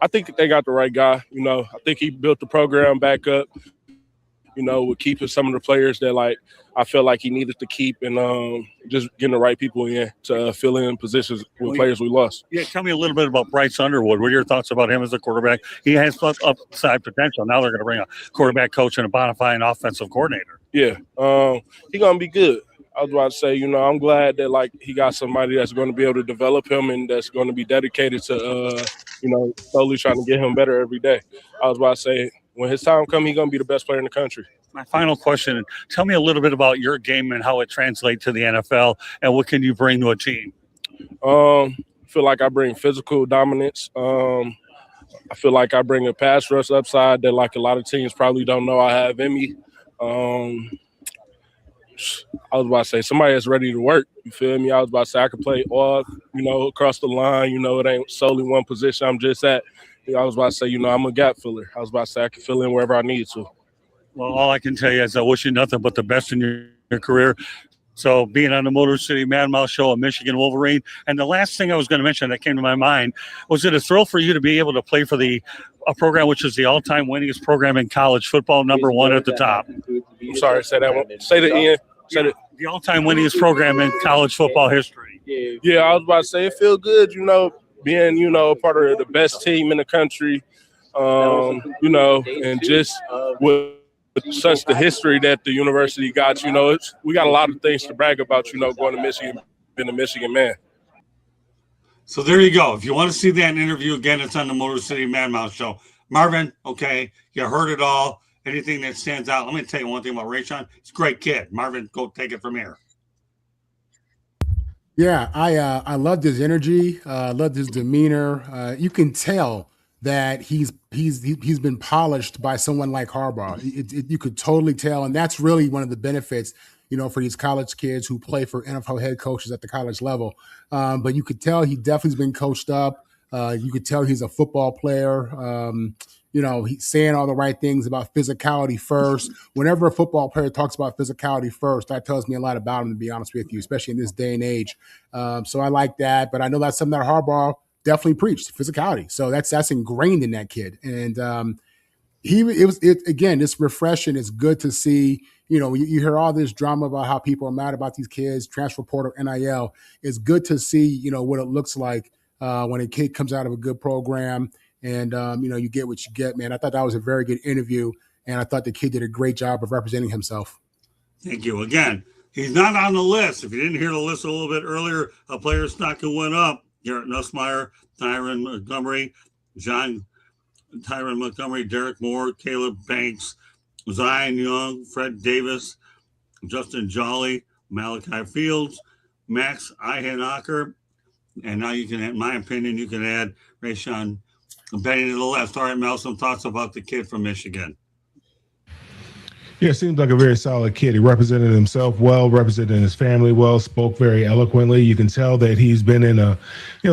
I think they got the right guy. I think he built the program back up, with keeping some of the players that, I felt like he needed to keep, and just getting the right people in to fill in positions with players we lost. Yeah, tell me a little bit about Bryce Underwood. What are your thoughts about him as a quarterback? He has upside potential. Now they're going to bring a quarterback coach and a bona fide offensive coordinator. Yeah, he's going to be good. I was about to say, I'm glad that he got somebody that's going to be able to develop him and that's going to be dedicated to, slowly trying to get him better every day. I was about to say, when his time comes, he's going to be the best player in the country. My final question, tell me a little bit about your game and how it translates to the NFL, and what can you bring to a team? I feel like I bring physical dominance. I feel like I bring a pass rush upside that a lot of teams probably don't know I have in me. I was about to say somebody that's ready to work. You feel me? I was about to say I could play all, across the line. It ain't solely one position I'm just at. I was about to say, I'm a gap filler. I was about to say I can fill in wherever I need to. Well, all I can tell you is I wish you nothing but the best in your career. So being on the Motor City Mad Mouth Show, a Michigan Wolverine. And the last thing I was going to mention that came to my mind, was it a thrill for you to be able to play for a program which is the all-time winningest program in college football, number one at the top? I'm sorry, say that one. Say that again. The all-time winningest program in college football history. Yeah, I was about to say it feels good, being, part of the best team in the country, and just with such the history that the university got, we got a lot of things to brag about, going to Michigan, being a Michigan man. So there you go. If you want to see that interview again, it's on the Motor City Madmouth Show. Marvin, okay, you heard it all. Anything that stands out? Let me tell you one thing about Rayshawn. He's a great kid. Marvin, go take it from here. Yeah, I loved his energy. Loved his demeanor. You can tell that he's been polished by someone like Harbaugh. You could totally tell, and that's really one of the benefits, for these college kids who play for NFL head coaches at the college level. But you could tell he definitely's been coached up. You could tell he's a football player. He's saying all the right things about physicality first. Whenever a football player talks about physicality first, that tells me a lot about him, to be honest with you, especially in this day and age. So I like that. But I know that's something that Harbaugh definitely preached, physicality. So that's ingrained in that kid. And it's refreshing. It's good to see. You hear all this drama about how people are mad about these kids, transfer portal, NIL. It's good to see, what it looks like when a kid comes out of a good program and, you get what you get, man. I thought that was a very good interview, and I thought the kid did a great job of representing himself. Thank you. Again, he's not on the list. If you didn't hear the list a little bit earlier, a player snuck and went up. Garrett Nussmeier, Tyron Montgomery, Derek Moore, Caleb Banks, Zion Young, Fred Davis, Justin Jolly, Malachi Fields, Max Ihanacher, and now you can, in my opinion, you can add Rayshawn Benny to the list. All right, Mel, some thoughts about the kid from Michigan. Yeah, seems like a very solid kid. He represented himself well, represented his family well, spoke very eloquently. You can tell that he's been in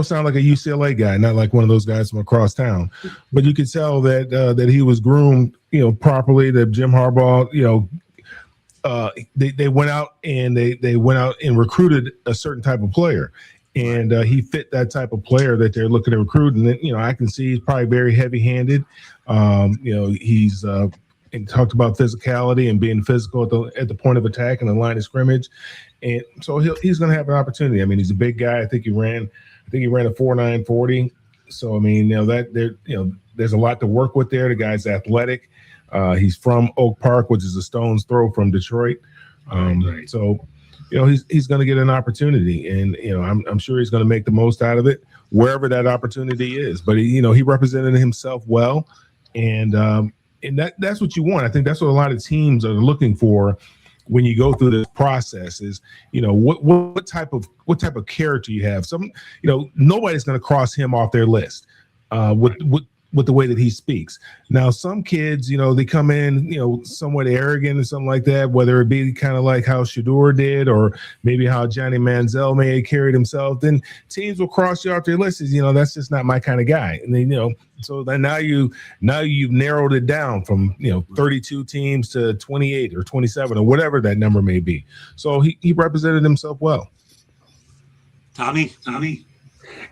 sound like a UCLA guy, not like one of those guys from across town. But you could tell that he was groomed, properly. That Jim Harbaugh, they went out and they went out and recruited a certain type of player. And he fit that type of player that they're looking to recruit. And then, I can see he's probably very heavy-handed. He's and talked about physicality and being physical at the point of attack and the line of scrimmage. And so he's going to have an opportunity. I mean, he's a big guy. I think he ran a 4.9 40. So, I mean, there's a lot to work with there. The guy's athletic. He's from Oak Park, which is a stone's throw from Detroit. Right. So, he's going to get an opportunity, and I'm sure he's going to make the most out of it wherever that opportunity is. But he represented himself well, and that's what you want. I think that's what a lot of teams are looking for when you go through this process. Is what type of character you have. Nobody's going to cross him off their list with the way that he speaks. Now, some kids, they come in, somewhat arrogant or something like that, whether it be kind of like how Shador did or maybe how Johnny Manziel may have carried himself, then teams will cross you off their list as, that's just not my kind of guy. And then, so then now you've narrowed it down from, 32 teams to 28 or 27 or whatever that number may be. So he represented himself well. Tommy?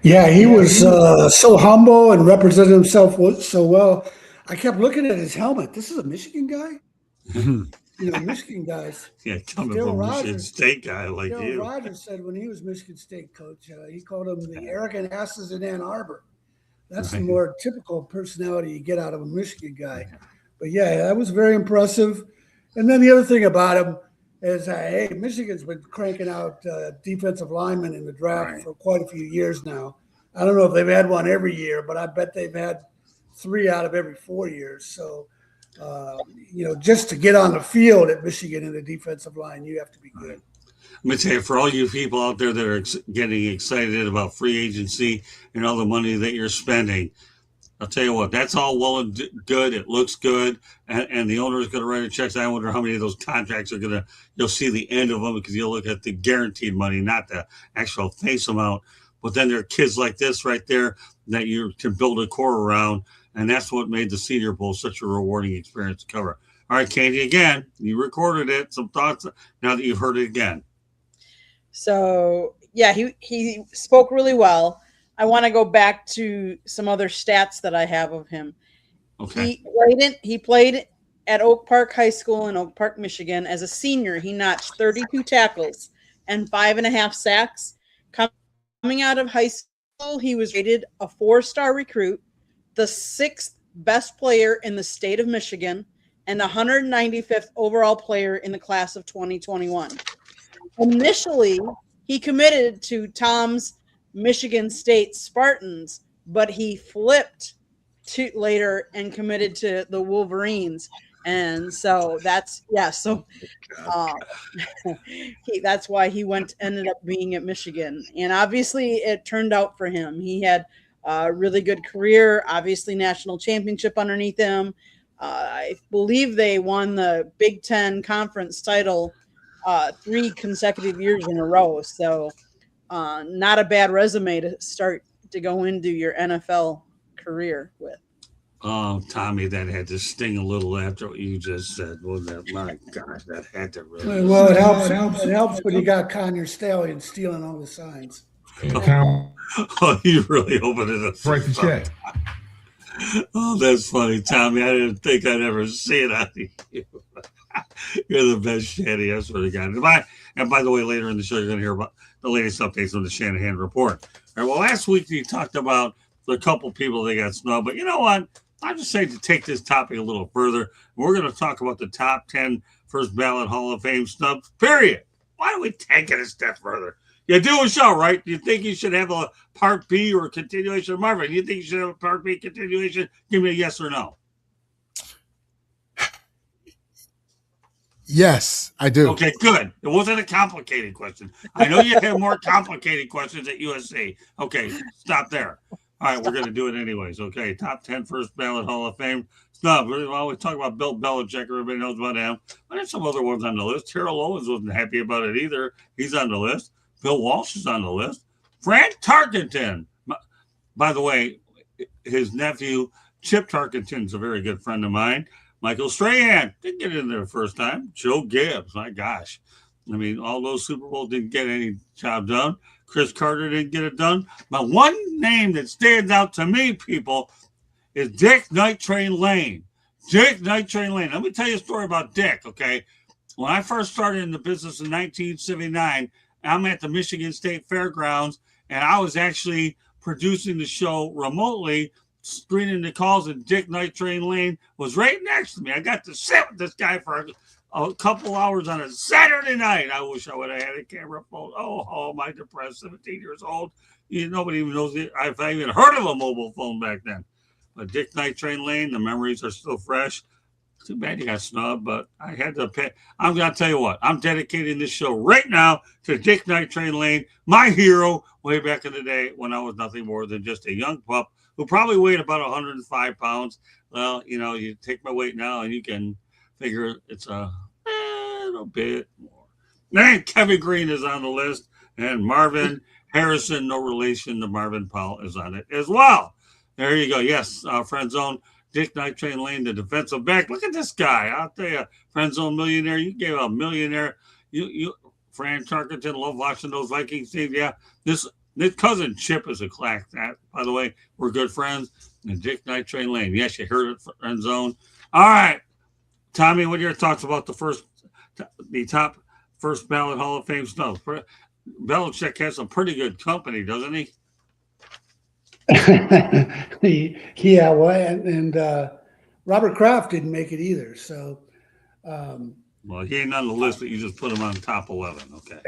Yeah, he was so humble and represented himself so well. I kept looking at his helmet. This is a Michigan guy? Michigan guys. Yeah, coming from a Michigan State guy like you. Rogers said when he was Michigan State coach, he called them the arrogant asses in Ann Arbor. That's the more typical personality you get out of a Michigan guy. But, yeah, that was very impressive. And then the other thing about him is, hey, Michigan's been cranking out defensive linemen in the draft for quite a few years now. I don't know if they've had one every year, but I bet they've had 3 out of every 4 years. So, just to get on the field at Michigan in the defensive line, you have to be good. Let me tell you, for all you people out there that are getting excited about free agency and all the money that you're spending, I'll tell you what, that's all well and good. It looks good. And the owner is going to write a check. I wonder how many of those contracts you'll see the end of them, because you'll look at the guaranteed money, not the actual face amount. But then there are kids like this right there that you can build a core around. And that's what made the Senior Bowl such a rewarding experience to cover. All right, Candy, again, you recorded it. Some thoughts now that you've heard it again. So, yeah, he spoke really well. I want to go back to some other stats that I have of him. Okay. He played at Oak Park High School in Oak Park, Michigan. As a senior, he notched 32 tackles and 5.5 sacks. Coming out of high he was rated a 4-star recruit, the 6th best player in the state of Michigan, and 195th overall player in the class of 2021. Initially, he committed to Tom's Michigan State Spartans, but he flipped later and committed to the Wolverines. And so that's that's why he ended up being at Michigan. And obviously it turned out for him. He had a really good career, obviously national championship underneath him. I believe they won the Big Ten conference title 3 consecutive years in a row. So not a bad resume to start to go into your NFL career with. Oh, Tommy, that had to sting a little after what you just said. Well, that, my God, that had to really. Well, it helps. It helps when you got Conyer Stallion stealing all the signs. Oh, you really opened it up. Break the check. Oh, that's funny, Tommy. I didn't think I'd ever see it out of you. You're the best, Shanny. I swear to God. And by the way, later in the show, you're going to hear about the latest updates on the Shanahan report. All right, well, last week you talked about the couple people that got snubbed, but you know what? I'm just saying to take this topic a little further. We're going to talk about the top 10 first ballot Hall of Fame snubs, period. Why don't we take it a step further? You do a show, right? You think you should have a part B or a continuation of Marvin? You think you should have a part B continuation? Give me a yes or no. Yes, I do. Okay, good. It wasn't a complicated question. I know you have more complicated questions at USC. Okay, stop there. All right, we're going to do it anyways. Okay, top 10 first ballot Hall of Fame snub. We always talk about Bill Belichick. Everybody knows about him. But there's some other ones on the list. Terrell Owens wasn't happy about it either. He's on the list. Bill Walsh is on the list. Frank Tarkenton. By the way, his nephew, Chip Tarkenton's a very good friend of mine. Michael Strahan didn't get in there the first time. Joe Gibbs, my gosh. I mean, all those Super Bowls didn't get any job done. Chris Carter didn't get it done. But one name that stands out to me, people, is Dick Night Train Lane. Dick Night Train Lane. Let me tell you a story about Dick, okay? When I first started in the business in 1979, I'm at the Michigan State Fairgrounds, and I was actually producing the show remotely, screening the calls, and Dick Night Train Lane was right next to me. I got to sit with this guy for a couple hours on a Saturday night. I wish I would have had a camera phone. Oh, am I depressed? 17 years old. Nobody even knows if I even heard of a mobile phone back then. But Dick Night Train Lane, the memories are still fresh. Too bad you got snubbed, but I had to pay. I'm going to tell you what. I'm dedicating this show right now to Dick Night Train Lane, my hero way back in the day when I was nothing more than just a young pup who probably weighed about 105 pounds. Well, you take my weight now and you can figure it's a little bit more. And Kevin Green is on the list, and Marvin Harrison, no relation to Marvin Powell, is on it as well. There you go. Yes, Friend Zone, Dick Night Train Lane, the defensive back. Look at this guy. I'll tell you, Friend Zone millionaire. You gave a millionaire. You Fran Tarkenton, love watching those Vikings teams. Yeah, this cousin Chip is a class. By the way, we're good friends. And Dick Night Train Lane. Yes, you heard it, Friend Zone. All right, Tommy, what are your thoughts about the top first ballot Hall of Fame snubs? Belichick has some pretty good company, doesn't he? Yeah, well, and Robert Kraft didn't make it either. So, well, he ain't on the list, but you just put him on top 11. Okay.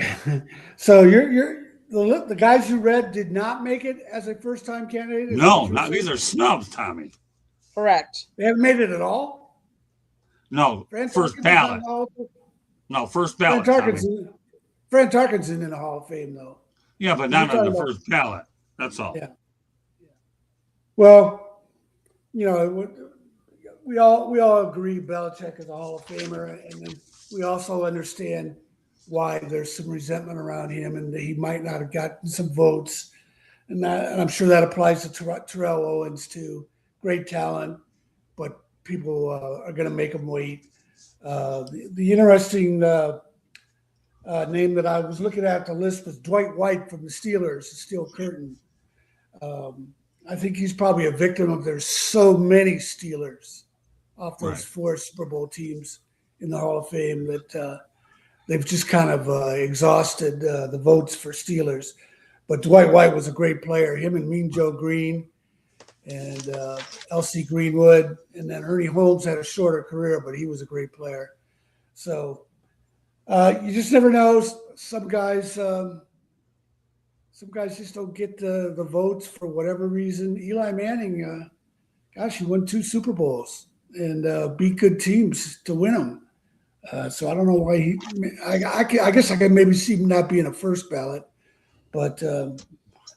So the guys you read did not make it as a first-time candidate. No, these are snubs, Tommy. Correct. They haven't made it at all. No, first ballot. No, first ballot. Fran Tarkenton in the Hall of Fame, though. Yeah, but not on the first ballot. That's all. Yeah. Well, we all agree Belichick is a Hall of Famer, and then we also understand why there's some resentment around him, and that he might not have gotten some votes, and I'm sure that applies to Terrell Owens too. Great talent, but people are going to make him wait. The interesting name that I was looking at the list was Dwight White from the Steelers, the Steel Curtain. I think he's probably a victim of there's so many Steelers off those 4 Super Bowl teams in the Hall of Fame that they've just kind of exhausted the votes for Steelers. But Dwight White was a great player. Him and Mean Joe Green and L.C. Greenwood. And then Ernie Holmes had a shorter career, but he was a great player. So you just never know. Some guys just don't get the votes for whatever reason. Eli Manning, gosh, he won 2 Super Bowls and beat good teams to win them. So I don't know why I guess I can maybe see him not being a first ballot, but a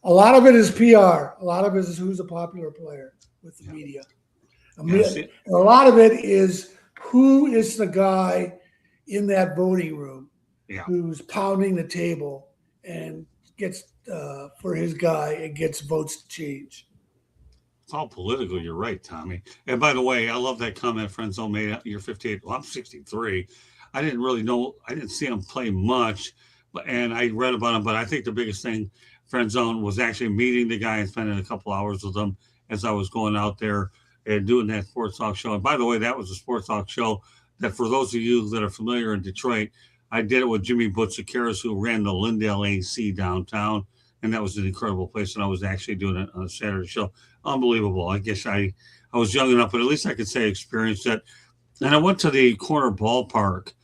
lot of it is PR. A lot of it is who's a popular player with the media. A lot of it is who is the guy in that voting room who's pounding the table and gets for his guy and gets votes to change. It's all political. You're right, Tommy. And by the way, I love that comment Friendzone made. You're 58. Well, I'm 63. I didn't really know. I didn't see him play much, and I read about him. But I think the biggest thing, Friendzone, was actually meeting the guy and spending a couple hours with him as I was going out there and doing that sports talk show. And by the way, that was a sports talk show that, for those of you that are familiar in Detroit, I did it with Jimmy Butchikaris, who ran the Lindale AC downtown. And that was an incredible place. And I was actually doing it on a Saturday show. Unbelievable. I guess I was young enough, but at least I could say I experienced it. And I went to the corner ballpark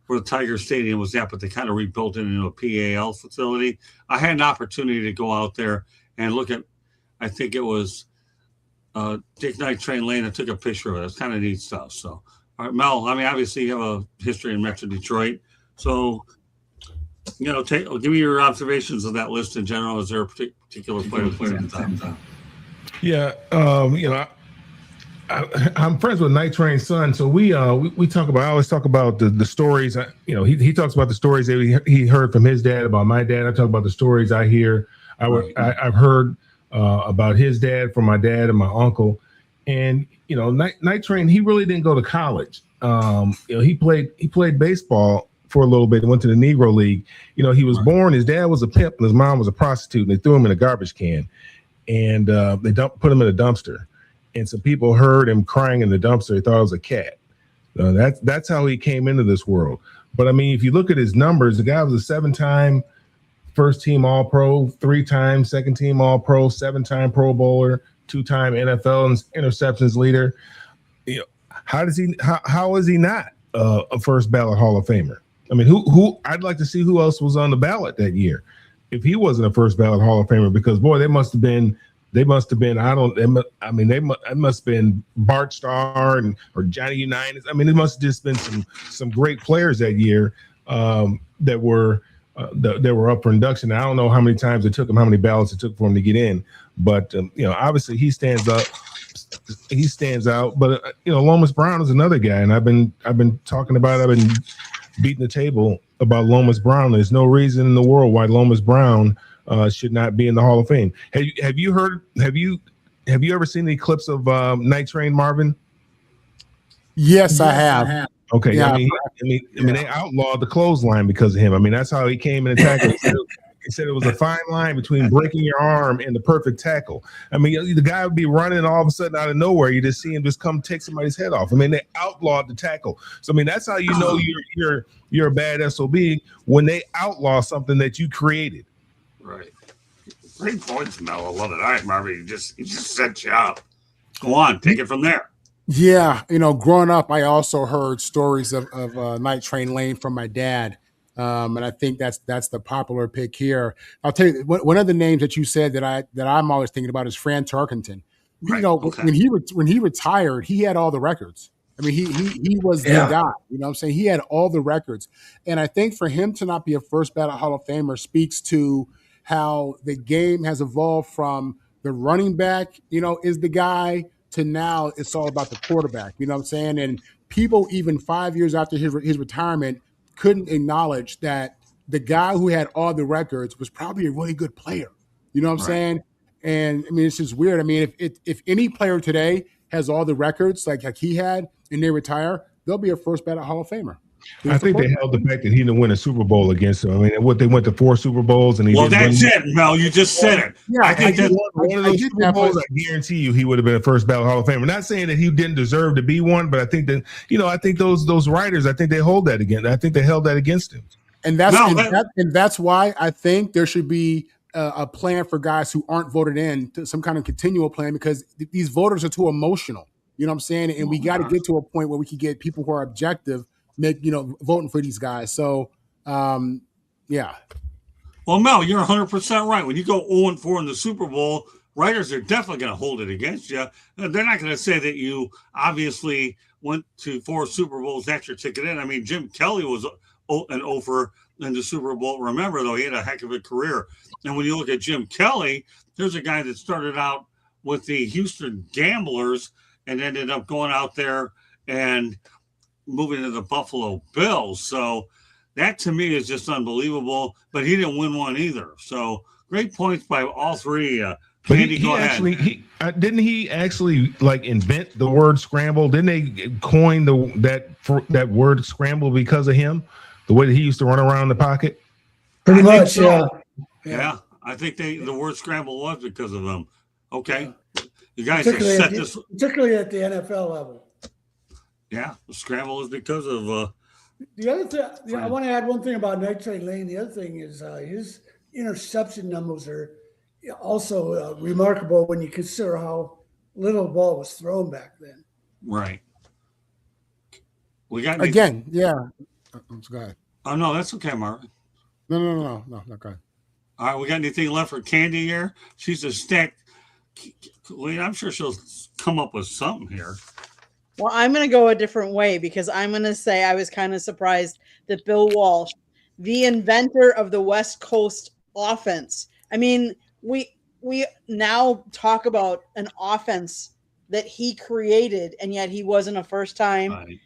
where the Tiger Stadium was at, but they kind of rebuilt it into a PAL facility. I had an opportunity to go out there and look at, I think it was Dick Night Train Lane. I took a picture of it. It's kind of neat stuff. So, all right, Mel, I mean, obviously you have a history in Metro Detroit. So, you know, give me your observations of that list in general. Is there a particular player that's on top? Yeah, you know, I'm friends with Night Train's son, so we talk about. I always talk about the stories. You know, he talks about the stories that he heard from his dad about my dad. I talk about the stories I hear. I've heard about his dad from my dad and my uncle, and you know, Night Train. He really didn't go to college. You know, he played baseball for a little bit and went to the Negro League. You know, he was born. His dad was a pimp and his mom was a prostitute, and they threw him in a garbage can, and they put him in a dumpster. And some people heard him crying in the dumpster. They thought it was a cat. That's how he came into this world. But I mean, if you look at his numbers, the guy was a 7-time first team All-Pro, 3-time second team All-Pro, 7-time Pro Bowler, 2-time NFL interceptions leader. You know, how is he not a first ballot Hall of Famer? I mean, who I'd like to see who else was on the ballot that year if he wasn't a first ballot Hall of Famer, because boy, they must have been. It must have been Bart Starr or Johnny Unitas. I mean, it must have just been some great players that year that were up for induction. I don't know how many times it took him, how many ballots it took for him to get in, but you know, obviously he stands up. He stands out. But you know, Lomas Brown is another guy, and I've been talking about. I've been beating the table about Lomas Brown. There's no reason in the world why Lomas Brown should not be in the Hall of Fame. Have you ever seen any clips of Night Train, Marvin? Yes, I have. Okay, yeah, I mean, they outlawed the clothesline because of him. I mean, that's how he came and attacked him. He said it was a fine line between breaking your arm and the perfect tackle. I mean, the guy would be running, and all of a sudden, out of nowhere, you just see him just come take somebody's head off. I mean, they outlawed the tackle. So I mean, that's how you know you're a bad SOB, when they outlaw something that you created. Right. Great points, Mel. I love it. All right, Marvin, he just set you up. Go on, take it from there. Yeah, you know, growing up, I also heard stories of Night Train Lane from my dad, and I think that's the popular pick here. I'll tell you, one of the names that you said that I'm always thinking about is Fran Tarkenton. Right. You know, Okay. when he retired, he had all the records. I mean, he was the guy. You know what I'm saying? He had all the records, and I think for him to not be a first ballot Hall of Famer speaks to how the game has evolved from the running back, you know, is the guy, to now it's all about the quarterback. You know what I'm saying? And people, even 5 years after his retirement, couldn't acknowledge that the guy who had all the records was probably a really good player. You know what I'm saying? And I mean, it's just weird. I mean, if any player today has all the records like he had and they retire, they'll be a first ballot Hall of Famer. I think they held the fact that he didn't win a Super Bowl against him. I mean, they went to 4 Super Bowls and he didn't win. That's it, Mel. You just said it. Yeah, I think that's one of those Super Bowls. I guarantee you, he would have been a first ballot Hall of Famer. Not saying that he didn't deserve to be one, but I think that, you know, I think those writers, I think they hold that again. I think they held that against him. And that's why I think there should be a plan for guys who aren't voted in, to some kind of continual plan, because these voters are too emotional. You know what I'm saying? And we got to get to a point where we can get people who are objective, voting for these guys. So, yeah. Well, Mel, you're 100% right. When you go 0-4 in the Super Bowl, writers are definitely going to hold it against you. They're not going to say that you obviously went to 4 Super Bowls, that's your ticket in. I mean, Jim Kelly was an over in the Super Bowl. Remember, though, he had a heck of a career. And when you look at Jim Kelly, there's a guy that started out with the Houston Gamblers and ended up going out there and moving to the Buffalo Bills. So that to me is just unbelievable. But he didn't win one either. So great points by all three. But Andy, he go ahead. actually didn't he actually like invent the word scramble? Didn't they coin that word scramble because of him? The way that he used to run around the pocket? Pretty much, so. Yeah. I think the word scramble was because of them. Okay. Yeah. You guys have set this. Particularly at the NFL level. Yeah. The scramble is because of. The other thing, I want to add one thing about Night Train Lane. The other thing is his interception numbers are also remarkable when you consider how little the ball was thrown back then. Right. We got again, yeah. Go ahead. Oh no, that's okay, Marvin. No, go ahead. All right, we got anything left for Candy here? She's a stack. I'm sure she'll come up with something here. Well, I'm going to go a different way because I'm going to say I was kind of surprised that Bill Walsh, the inventor of the West Coast offense. I mean, we now talk about an offense that he created, and yet he wasn't a first time. Right.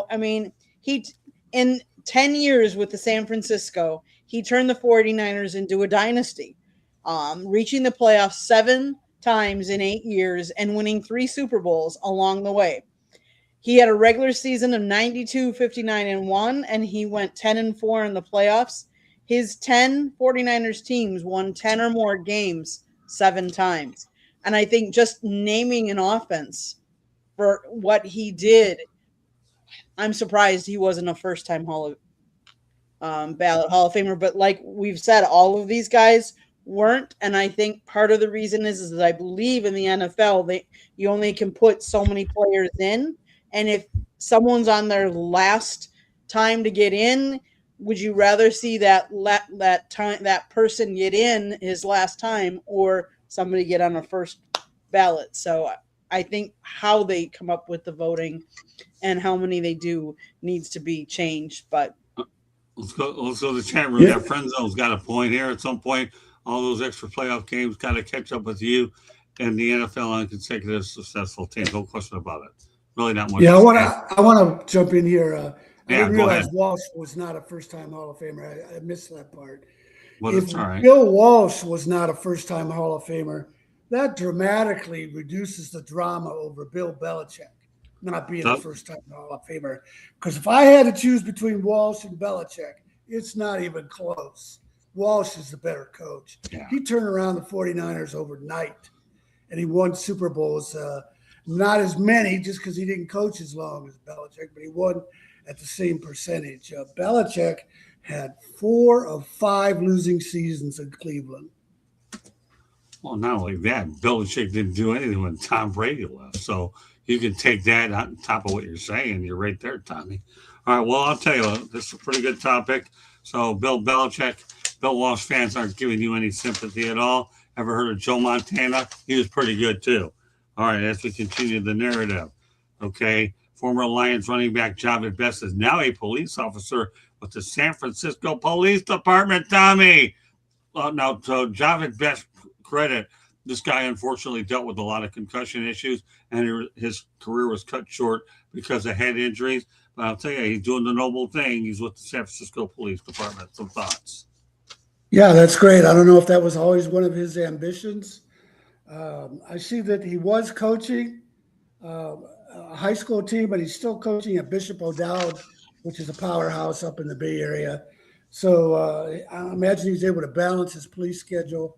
I mean, he in 10 years with the San Francisco, he turned the 49ers into a dynasty, reaching the playoffs 7 times in 8 years and winning 3 Super Bowls along the way. He had a regular season of 92, 59, and 1, and he went 10-4 in the playoffs. His 10 49ers teams won 10 or more games 7 times. And I think just naming an offense for what he did, I'm surprised he wasn't a first-time ballot Hall of Famer. But like we've said, all of these guys weren't. And I think part of the reason is that I believe in the NFL, you only can put so many players in. And if someone's on their last time to get in, would you rather see that person get in his last time or somebody get on a first ballot? So I think how they come up with the voting and how many they do needs to be changed. But let's go to the chat room. Yeah. That friend zone's got a point here. At some point, all those extra playoff games got to catch up with you and the NFL on consecutive successful teams. No question about it. Really not much. Yeah, I want to jump in here. I didn't realize ahead. Walsh was not a first-time Hall of Famer. I missed that part. Well, if all right. Bill Walsh was not a first-time Hall of Famer, that dramatically reduces the drama over Bill Belichick not being a first-time Hall of Famer. Because if I had to choose between Walsh and Belichick, it's not even close. Walsh is the better coach. Yeah. He turned around the 49ers overnight, and he won Super Bowls. Not as many, just because he didn't coach as long as Belichick, but he won at the same percentage. Belichick had 4 of 5 losing seasons in Cleveland. Well, not only that, Belichick didn't do anything when Tom Brady left. So you can take that on top of what you're saying. You're right there, Tommy. All right, well, I'll tell you, this is a pretty good topic. So Bill Belichick, Bill Walsh fans aren't giving you any sympathy at all. Ever heard of Joe Montana? He was pretty good, too. All right, as we continue the narrative, okay, former Lions running back Javed Best is now a police officer with the San Francisco Police Department, Tommy. Now, to Javed Best credit, this guy unfortunately dealt with a lot of concussion issues, and his career was cut short because of head injuries. But I'll tell you, he's doing the noble thing. He's with the San Francisco Police Department. Some thoughts? Yeah, that's great. I don't know if that was always one of his ambitions. I see that he was coaching a high school team, but he's still coaching at Bishop O'Dowd, which is a powerhouse up in the Bay Area. So I imagine he's able to balance his police schedule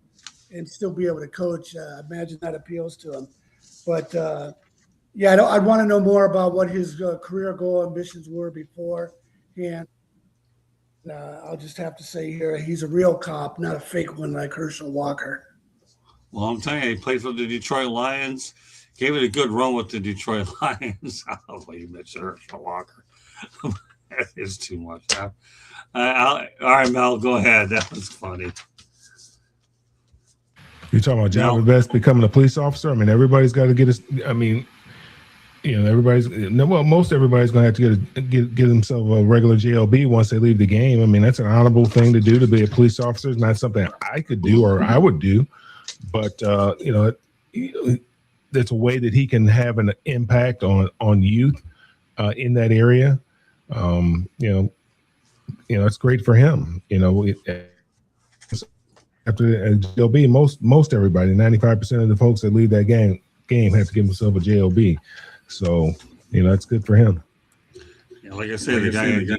and still be able to coach. I imagine that appeals to him. But, I'd want to know more about what his career goal ambitions were beforehand. I'll just have to say here, he's a real cop, not a fake one like Herschel Walker. Well, I'm telling you, he played for the Detroit Lions. Gave it a good run with the Detroit Lions. I don't know why you mentioned Herschel Walker. That is too much. All right, Mel, go ahead. That was funny. You're talking about Java Best becoming a police officer? I mean, everybody's got to get a. I mean, most everybody's going to have to get themselves a regular JLB once they leave the game. I mean, that's an honorable thing to do, to be a police officer. It's not something I could do or I would do, but there's a way that he can have an impact on youth in that area. It's great for him. After JLB, most everybody, 95% of the folks that leave that game have to give themselves a JLB. So, that's good for him. Yeah, like I said, the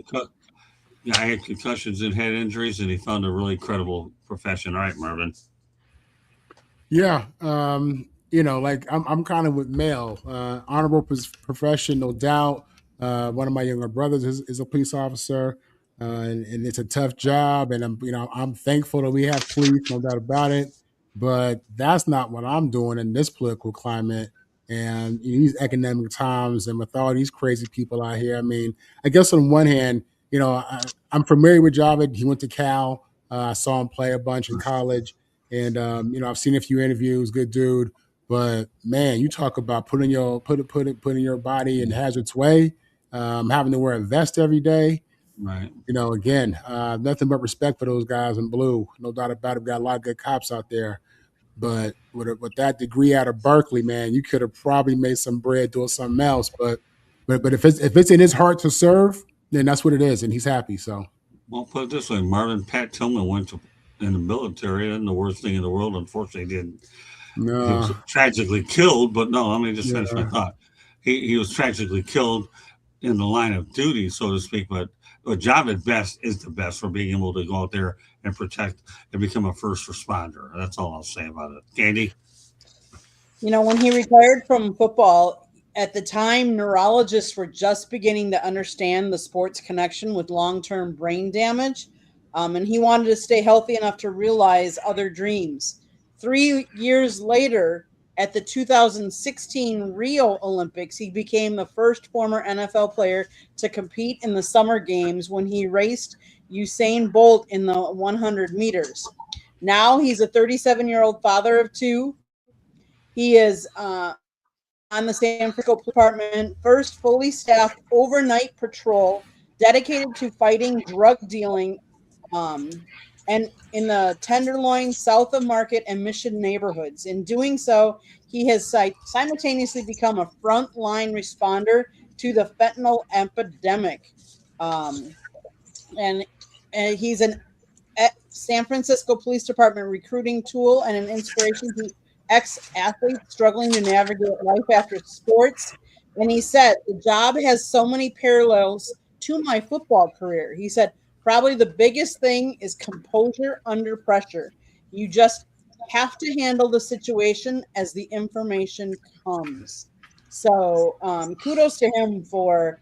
guy had concussions and head injuries, and he found a really credible profession. All right, Marvin. Yeah. Like I'm kind of with Mel. Honorable profession, no doubt. One of my younger brothers is a police officer. And it's a tough job, and I'm thankful that we have police, no doubt about it. But that's not what I'm doing in this political climate and these economic times, and with all these crazy people out here. I mean, I guess on one hand, I'm familiar with Javid. He went to Cal. I saw him play a bunch in college, and I've seen a few interviews. Good dude, but man, you talk about putting your body in hazard's way, having to wear a vest every day. Right. Again, nothing but respect for those guys in blue. No doubt about it. We've got a lot of good cops out there. But with that degree out of Berkeley, man, you could have probably made some bread doing something else. But if it's in his heart to serve, then that's what it is, and he's happy. So, well, put it this way: Pat Tillman went in the military, and the worst thing in the world. Unfortunately, didn't. No. He was tragically killed. But no, let me just finish my thought. He was tragically killed in the line of duty, so to speak. But Javid Best is the best for being able to go out there and protect and become a first responder. That's all I'll say about it. Candy? When he retired from football, at the time, neurologists were just beginning to understand the sport's connection with long-term brain damage. And he wanted to stay healthy enough to realize other dreams. 3 years later, at the 2016 Rio Olympics, he became the first former NFL player to compete in the Summer Games when he raced Usain Bolt in the 100 meters. Now he's a 37-year-old father of two. He is on the San Francisco Department, first fully staffed overnight patrol dedicated to fighting drug dealing and in the Tenderloin, South of Market, and Mission neighborhoods. In doing so, he has simultaneously become a frontline responder to the fentanyl epidemic. And he's an San Francisco Police Department recruiting tool and an inspiration to ex-athletes struggling to navigate life after sports. And he said, the job has so many parallels to my football career. He said, probably the biggest thing is composure under pressure. You just have to handle the situation as the information comes. So kudos to him for,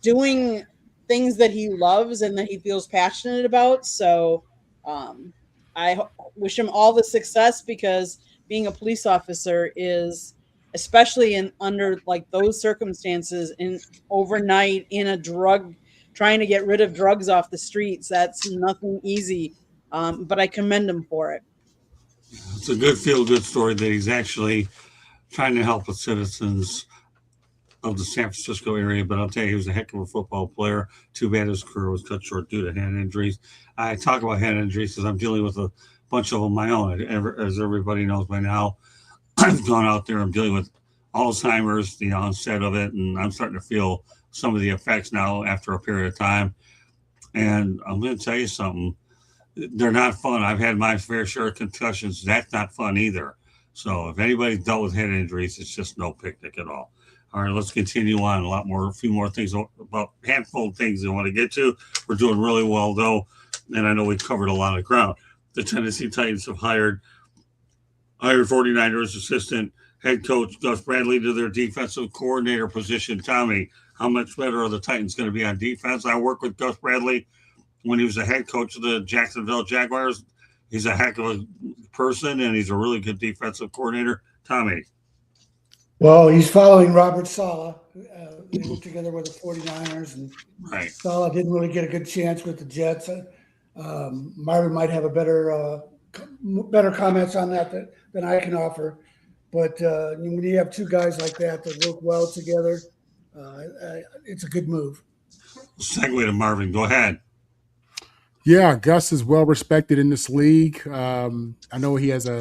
doing things that he loves and that he feels passionate about. So I wish him all the success, because being a police officer is, especially under like those circumstances, in overnight in a trying to get rid of drugs off the streets, that's nothing easy. But I commend him for it. It's a good feel-good story that he's actually trying to help the citizens of the San Francisco area. But I'll tell you, he was a heck of a football player. Too bad his career was cut short due to hand injuries. I talk about hand injuries because I'm dealing with a bunch of them my own. As everybody knows by now, I've gone out there. I'm dealing with Alzheimer's, the onset of it, and I'm starting to feel some of the effects now after a period of time. And I'm going to tell you something. They're not fun. I've had my fair share of concussions. That's not fun either. So if anybody's dealt with head injuries, it's just no picnic at all. All right, let's continue on. A few more things, about a handful of things I want to get to. We're doing really well, though, and I know we covered a lot of ground. The Tennessee Titans have hired 49ers assistant head coach Gus Bradley to their defensive coordinator position. Tommy, how much better are the Titans going to be on defense? I worked with Gus Bradley when he was the head coach of the Jacksonville Jaguars. He's a heck of a person, and he's a really good defensive coordinator. Tommy. Well, he's following Robert Saleh. They worked together with the 49ers, and Right. Saleh didn't really get a good chance with the Jets. Marvin might have a better comments on that than I can offer. But when you have two guys like that work well together, it's a good move. Segue to Marvin. Go ahead. Yeah, Gus is well respected in this league. I know he's a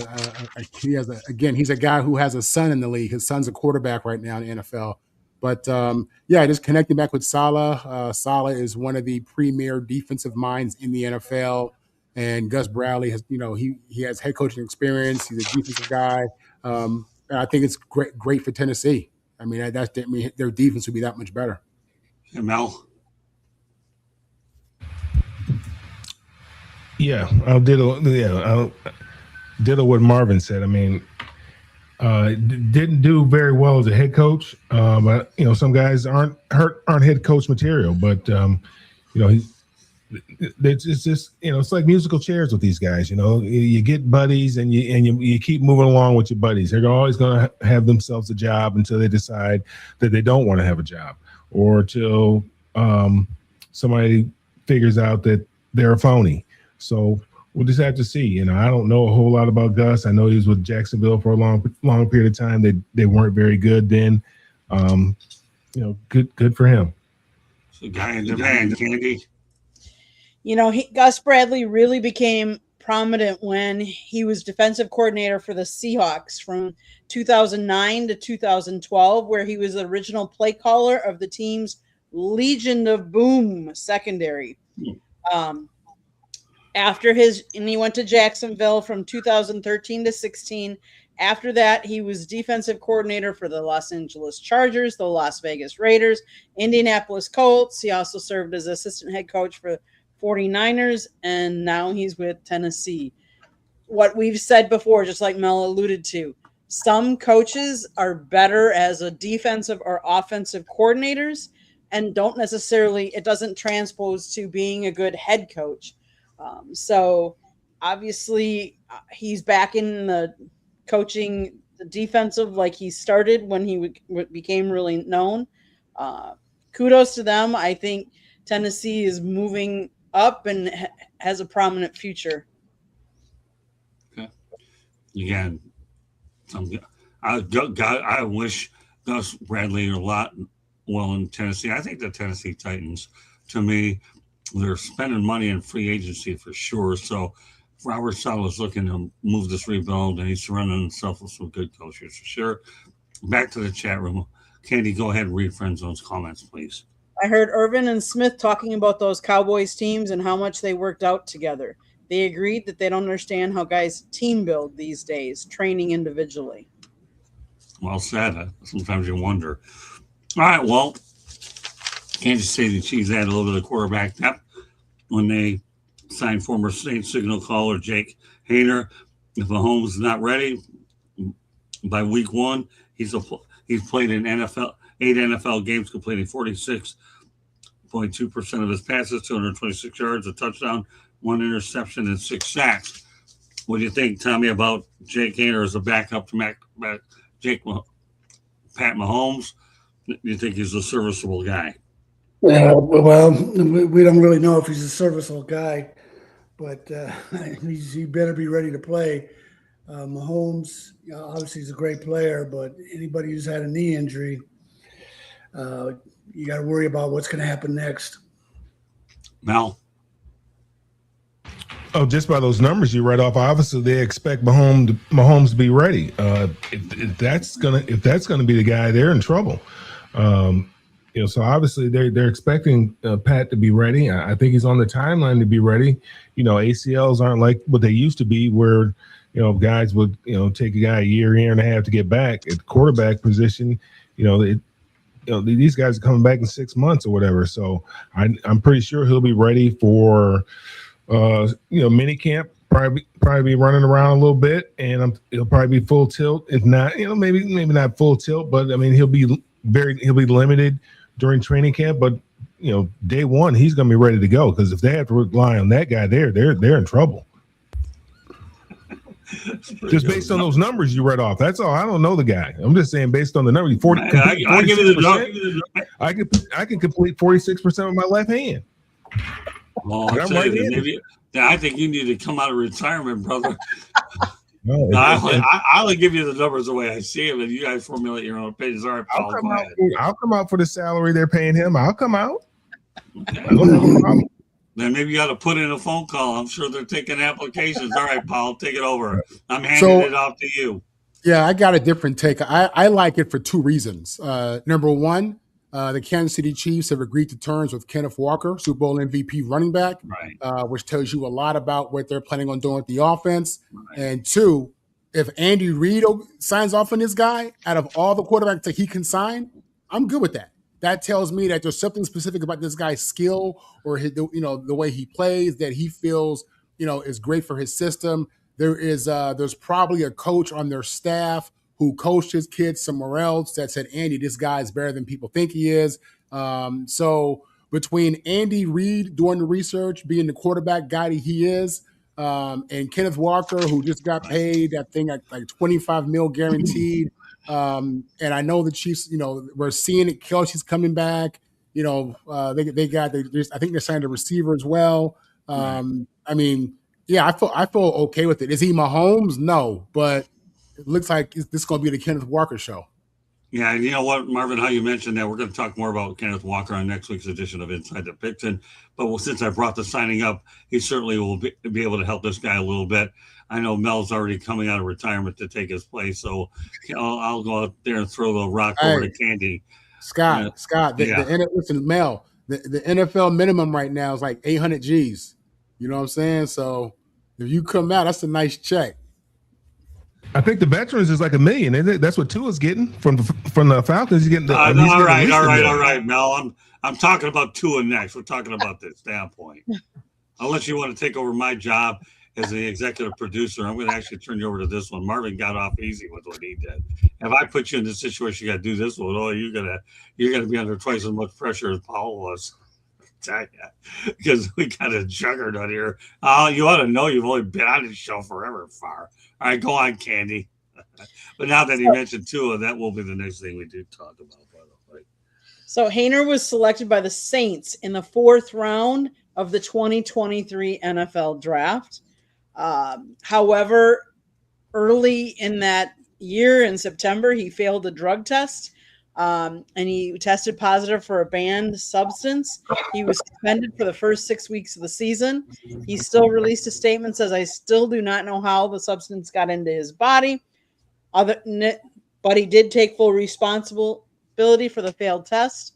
guy who has a son in the league. His son's a quarterback right now in the NFL. But just connecting back with Saleh. Saleh is one of the premier defensive minds in the NFL, and Gus Bradley has, he has head coaching experience. He's a defensive guy, and I think it's great for Tennessee. I mean, their defense would be that much better. Hey, Mel. Yeah, I'll ditto what Marvin said. I mean, didn't do very well as a head coach. But some guys aren't head coach material. But it's just it's like musical chairs with these guys. You get buddies and you keep moving along with your buddies. They're always going to have themselves a job until they decide that they don't want to have a job, or till somebody figures out that they're a phony. So we'll just have to see. I don't know a whole lot about Gus. I know he was with Jacksonville for a long period of time. They weren't very good then. Good for him. It's a guy in demand, Candy. Gus Bradley really became prominent when he was defensive coordinator for the Seahawks from 2009 to 2012, where he was the original play caller of the team's Legion of Boom secondary. And he went to Jacksonville from 2013 to 16. After that, he was defensive coordinator for the Los Angeles Chargers, the Las Vegas Raiders, Indianapolis Colts. He also served as assistant head coach for 49ers, and now he's with Tennessee. What we've said before, just like Mel alluded to, some coaches are better as a defensive or offensive coordinators and it doesn't transpose to being a good head coach. So obviously he's back in the coaching the defensive like he started when he became really known. Kudos to them. I think Tennessee is moving up and has a prominent future. Okay. Again, I wish Gus Bradley a lot well in Tennessee. I think the Tennessee Titans, to me, they're spending money in free agency for sure. So Robert Saleh is looking to move this rebuild, and he's surrounding himself with some good coaches for sure. Back to the chat room. Candy, go ahead and read Friend Zone's comments, please. I heard Irvin and Smith talking about those Cowboys teams and how much they worked out together. They agreed that they don't understand how guys team build these days, training individually. Well said. Sometimes you wonder. All right, well, Kansas City Chiefs added a little bit of quarterback depth when they signed former State Signal caller Jake Hayner. If Mahomes is not ready by week one, he's played in 8 NFL games, completing 46.2% of his passes, 226 yards, a touchdown, 1 interception, and 6 sacks. What do you think, Tommy, about Jake Hayner as a backup to Pat Mahomes? Do you think he's a serviceable guy? Well, we don't really know if he's a serviceable guy, but he better be ready to play. Mahomes, obviously, he's a great player, but anybody who's had a knee injury, you got to worry about what's going to happen next. Mel? Oh, just by those numbers you read off, obviously they expect Mahomes to be ready. If that's gonna be the guy, they're in trouble. So obviously they're expecting Pat to be ready. I think he's on the timeline to be ready. ACLs aren't like what they used to be, where guys would take a guy a year and a half to get back at the quarterback position. These guys are coming back in 6 months or whatever. So I'm pretty sure he'll be ready for mini camp probably be running around a little bit, and he'll probably be full tilt. If not, maybe not full tilt, but I mean, he'll be limited during training camp. But day one, he's going to be ready to go, because if they have to rely on that guy, they're in trouble. Just based on those numbers you read off. That's all. I don't know the guy. I'm just saying, based on the number, I give you the I can complete 46% with my left hand. Well, I think you need to come out of retirement, brother. No, I'll give you the numbers the way I see them, and you guys formulate your own opinions. All right, Paul, I'll come out for the salary they're paying him. I'll come out. Then maybe you got to put in a phone call. I'm sure they're taking applications. All right, Paul, take it over. I'm handing it off to you. Yeah, I got a different take. I like it for two reasons. Number one, the Kansas City Chiefs have agreed to terms with Kenneth Walker, Super Bowl MVP running back, which tells you a lot about what they're planning on doing with the offense. Right. And two, if Andy Reid signs off on this guy, out of all the quarterbacks that he can sign, I'm good with that. That tells me that there's something specific about this guy's skill or his, the way he plays that he feels, is great for his system. There's probably a coach on their staff who coached his kids somewhere else that said, Andy, this guy is better than people think he is. So between Andy Reid doing the research, being the quarterback guy that he is, and Kenneth Walker, who just got paid that thing at like $25 million guaranteed. And I know the Chiefs, we're seeing it. Kelsey's coming back. I think they're signed a receiver as well. I mean, yeah, I feel okay with it. Is he Mahomes? No, but it looks like this is going to be the Kenneth Walker show. Yeah, you know what, Marvin, how you mentioned that, we're going to talk more about Kenneth Walker on next week's edition of Inside the Picton. But since I brought the signing up, he certainly will be able to help this guy a little bit. I know Mel's already coming out of retirement to take his place, so I'll go out there and throw the rock over to Candy. Scott, listen, Mel, the NFL minimum right now is like 800 G's. You know what I'm saying? So if you come out, that's a nice check. I think the veterans is like $1 million. That's what Tua's getting from the Falcons. He's getting all right, Mel. I'm talking about Tua next. We're talking about this standpoint. Unless you want to take over my job as the executive producer, I'm going to actually turn you over to this one. Marvin got off easy with what he did. If I put you in this situation, you got to do this one. Oh, you're gonna be under twice as much pressure as Paul was. Because we got a juggernaut here. You ought to know you've only been on this show forever, far. All right, go on, Candy. But now that he mentioned Tua, that will be the next thing we do talk about. By the way. So Haener was selected by the Saints in the 4th round of the 2023 NFL Draft. However, early in that year in September, he failed a drug test. And he tested positive for a banned substance. He was suspended for the first 6 weeks of the season. He still released a statement, says, I still do not know how the substance got into his body. But he did take full responsibility for the failed test.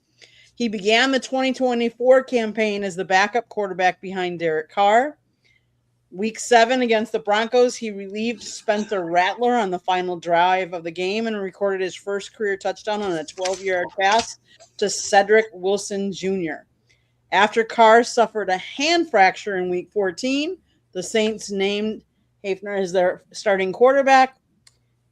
He began the 2024 campaign as the backup quarterback behind Derek Carr. Week 7 against the Broncos, he relieved Spencer Rattler on the final drive of the game and recorded his first career touchdown on a 12-yard pass to Cedric Wilson Jr. After Carr suffered a hand fracture in Week 14, the Saints named Haener as their starting quarterback.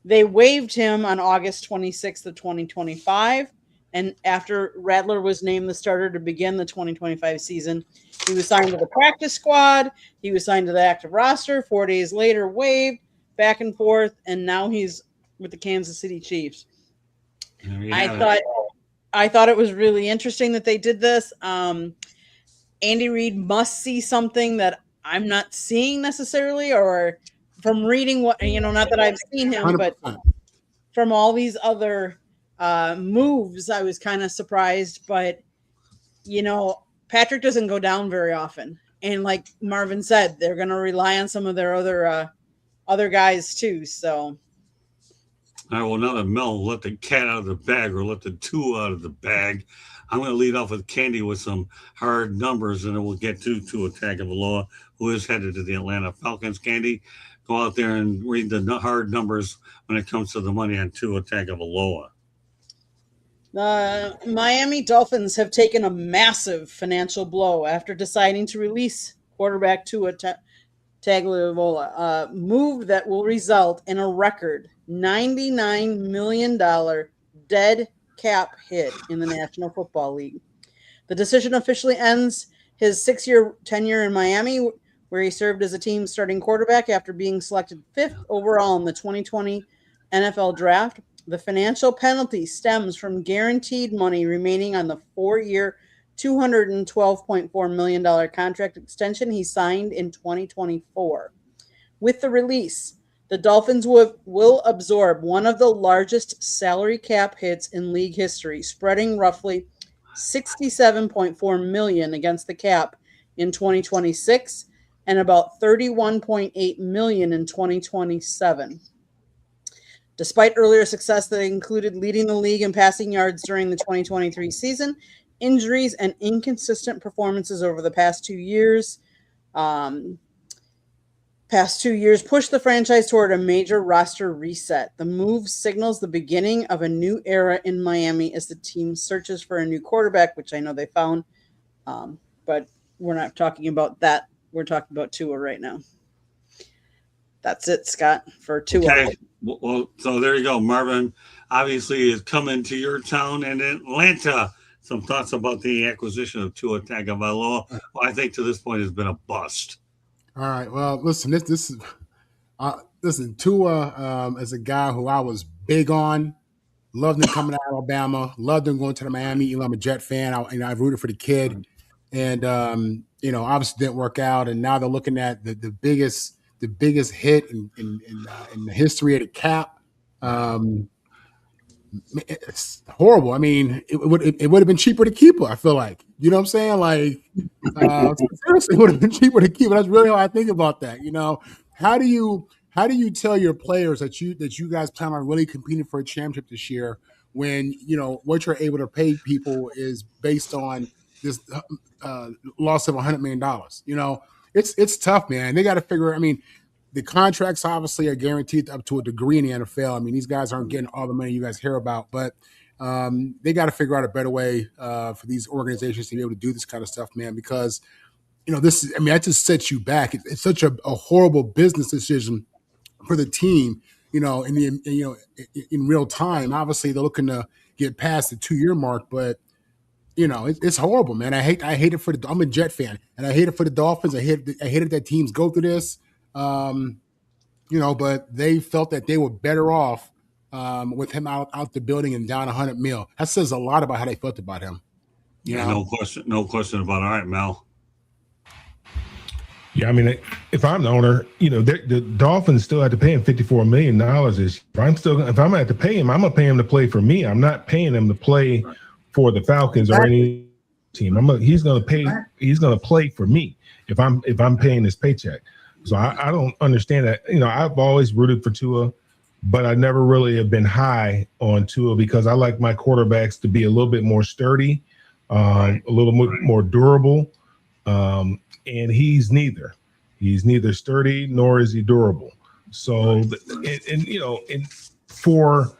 They waived him on August 26th of 2025, and after Rattler was named the starter to begin the 2025 season, he was signed to the practice squad. He was signed to the active roster. 4 days later, waived, back and forth, and now he's with the Kansas City Chiefs. I thought it was really interesting that they did this. Andy Reid must see something that I'm not seeing necessarily, or from reading what not that I've seen him, 100%. But from all these other moves, I was kind of surprised. But Patrick doesn't go down very often. And like Marvin said, they're going to rely on some of their other guys too. So. All right, well, now that Mel let the cat out of the bag, or let the two out of the bag, I'm going to lead off with Candy with some hard numbers, and then we'll get to Tua Tagovailoa, who is headed to the Atlanta Falcons. Candy, go out there and read the hard numbers when it comes to the money on Tua Tagovailoa. The Miami Dolphins have taken a massive financial blow after deciding to release quarterback Tua Tagliavola, a move that will result in a record $99 million dead cap hit in the National Football League. The decision officially ends his 6-year tenure in Miami, where he served as a team starting quarterback after being selected 5th overall in the 2020 NFL Draft. The financial penalty stems from guaranteed money remaining on the 4-year, $212.4 million contract extension he signed in 2024. With the release, the Dolphins will absorb one of the largest salary cap hits in league history, spreading roughly $67.4 million against the cap in 2026 and about $31.8 million in 2027. Despite earlier success that included leading the league in passing yards during the 2023 season, injuries and inconsistent performances over the past 2 years pushed the franchise toward a major roster reset. The move signals the beginning of a new era in Miami as the team searches for a new quarterback, which I know they found, but we're not talking about that. We're talking about Tua right now. That's it, Scott, for Tua. Okay. Well, so there you go. Marvin obviously is coming to your town in Atlanta. Some thoughts about the acquisition of Tua Tagovailoa. Well, I think to this point has been a bust. All right. Well, listen, this is listen, Tua as a guy who I was big on, loved him coming out of Alabama, loved him going to the Miami. You know, I'm a Jet fan. I rooted for the kid, and obviously didn't work out. And now they're looking at the biggest hit in the history of the cap. It's horrible. I mean, it would have been cheaper to keep her. I feel like, you know what I'm saying? Like, seriously, it would have been cheaper to keep her. That's really how I think about that. You know, how do you tell your players that you guys plan on really competing for a championship this year when what you're able to pay people is based on this loss of $100 million? You know, it's tough, man. They got to figure. I mean, the contracts obviously are guaranteed up to a degree in the NFL. I mean, these guys aren't getting all the money you guys hear about, but they got to figure out a better way for these organizations to be able to do this kind of stuff, man, because, this is, I mean, that just sets you back. It's such a horrible business decision for the team, in real time. Obviously, they're looking to get past the 2-year mark, but it's horrible, man. I hate it for I'm a Jet fan, and I hate it for the Dolphins. I hate it that teams go through this. But they felt that they were better off with him out the building and down $100 million. That says a lot about how they felt about him. Yeah, no question about it. All right, Mel. Yeah, I mean, if I'm the owner, the Dolphins still have to pay him $54 million this year. If I'm going to have to pay him, I'm going to pay him to play for me. I'm not paying him to play for the Falcons or any team. He's going to play for me if I'm paying his paycheck. So I don't understand that. I've always rooted for Tua, but I never really have been high on Tua because I like my quarterbacks to be a little bit more sturdy, a little more durable. And he's neither. He's neither sturdy nor is he durable. So, and for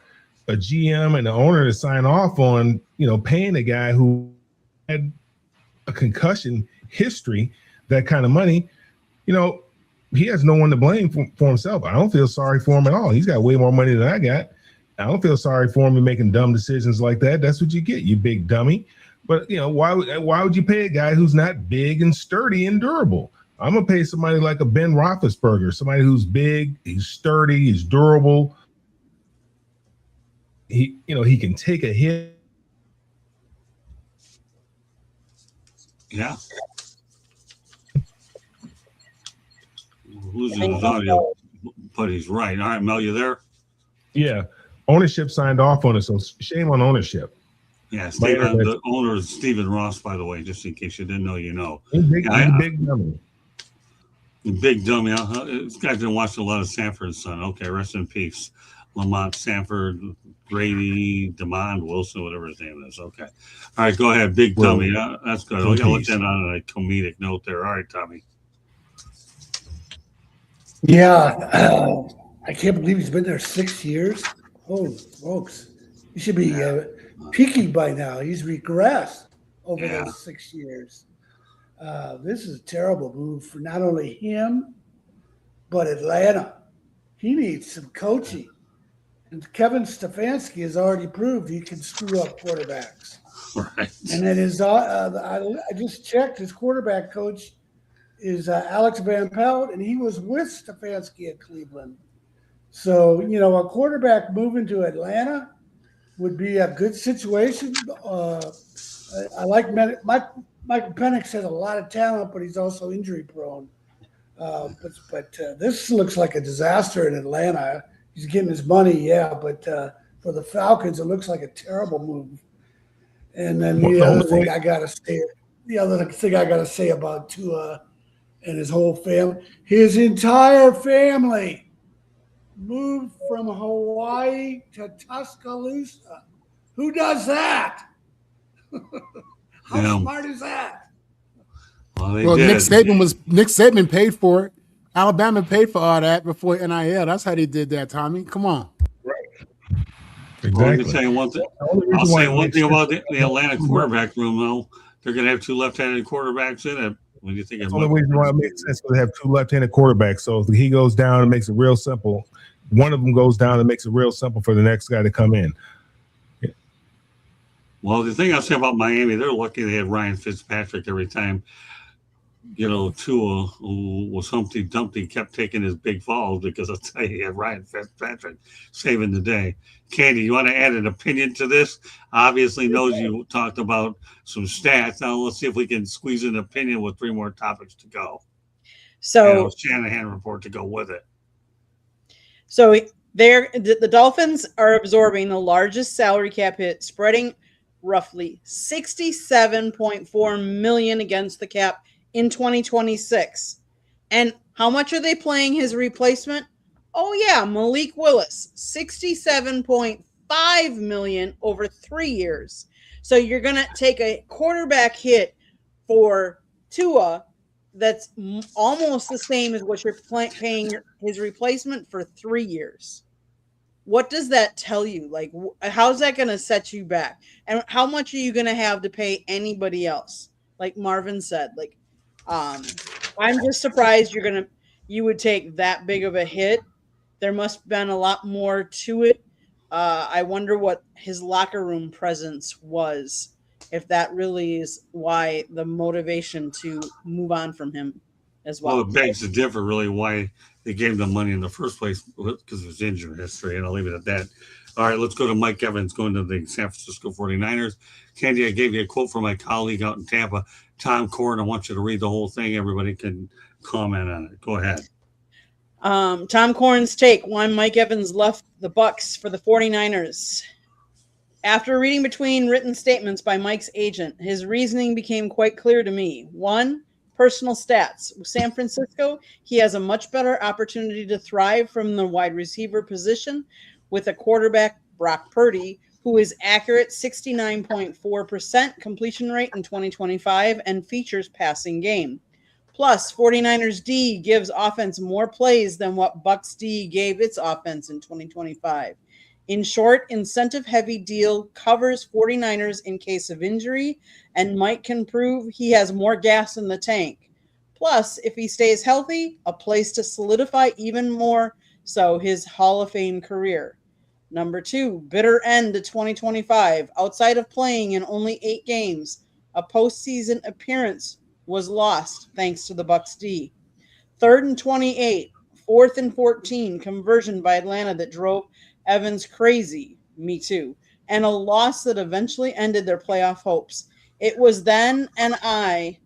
a GM and the owner to sign off on, paying a guy who had a concussion history, that kind of money, he has no one to blame for himself. I don't feel sorry for him at all. He's got way more money than I got. I don't feel sorry for him in making dumb decisions like that. That's what you get, you big dummy. But, why would you pay a guy who's not big and sturdy and durable? I'm going to pay somebody like a Ben Roethlisberger, somebody who's big, he's sturdy, he's durable. He can take a hit. Yeah. Losing his audio, but he's right. All right, Mel, you there? Yeah. Ownership signed off on it, so shame on ownership. Yeah, the owner is Stephen Ross, by the way, just in case you didn't know, you know. Big dummy. Big dummy. This guy's been watching a lot of Sanford and Son. Okay, rest in peace. Lamont Sanford, Grady, DeMond Wilson, whatever his name is. Okay. All right, go ahead. Big dummy. That's good. We got to look that on a comedic note there. All right, Tommy. Yeah, I can't believe he's been there 6 years. Holy smokes. He should be peaking by now. He's regressed over those 6 years. This is a terrible move for not only him, But Atlanta, he needs some coaching. And Kevin Stefanski has already proved he can screw up quarterbacks. Right. And then I just checked, his quarterback coach is Alex Van Pelt, and he was with Stefanski at Cleveland. So, a quarterback moving to Atlanta would be a good situation. I like Michael Penix has a lot of talent, but he's also injury prone. But this looks like a disaster in Atlanta. He's getting his money, yeah, but for the Falcons, it looks like a terrible move. And then the other thing I gotta say about Tua and his whole family, his entire family moved from Hawaii to Tuscaloosa. Who does that? How smart is that? Well, Nick Saban paid for it. Alabama paid for all that before NIL. That's how they did that, Tommy. Come on. Exactly. Well, let me tell you one thing. I'll say one thing about the Atlanta quarterback room, though. They're going to have two left-handed quarterbacks in it. When you think that's the only reason why it makes sense to have two left-handed quarterbacks. So if he goes down, it makes it real simple. One of them goes down, it makes it real simple for the next guy to come in. Yeah. Well, the thing I'll say about Miami, they're lucky they had Ryan Fitzpatrick every time. Tua, who was Humpty Dumpty, kept taking his big falls because I'll tell you, he had Ryan Fitzpatrick saving the day. Candy, you want to add an opinion to this? Obviously knows you talked about some stats. Now let's see if we can squeeze an opinion with 3 more topics to go. So Shanahan report to go with it. So the Dolphins are absorbing the largest salary cap hit, spreading roughly $67.4 million against the cap in 2026. And how much are they playing his replacement? Oh yeah, Malik Willis, $67.5 million over 3 years. So you're going to take a quarterback hit for Tua that's almost the same as what you're paying his replacement for 3 years. What does that tell you? Like, how's that going to set you back? And how much are you going to have to pay anybody else? Like Marvin said, like, I'm just surprised you would take that big of a hit. There must have been a lot more to it. I wonder what his locker room presence was, if that really is why the motivation to move on from him as well. Well, it begs to differ really why they gave them money in the first place, because of his injury history, and I'll leave it at that. All right, let's go to Mike Evans going to the San Francisco 49ers. Candy, I gave you a quote from my colleague out in Tampa, Tom Corn. I want you to read the whole thing. Everybody can comment on it. Go ahead. Tom Corn's take, why Mike Evans left the Bucs for the 49ers. After reading between written statements by Mike's agent, his reasoning became quite clear to me. 1, personal stats. With San Francisco, he has a much better opportunity to thrive from the wide receiver position with a quarterback, Brock Purdy, who is accurate 69.4% completion rate in 2025 and features passing game. Plus, 49ers D gives offense more plays than what Bucs D gave its offense in 2025. In short, incentive-heavy deal covers 49ers in case of injury, and Mike can prove he has more gas in the tank. Plus, if he stays healthy, a place to solidify even more so his Hall of Fame career. Number 2, bitter end to 2025. Outside of playing in only 8 games, a postseason appearance was lost thanks to the Bucs D. 3rd and 28, 4th and 14, conversion by Atlanta that drove Evans crazy. Me too. And a loss that eventually ended their playoff hopes. It was then I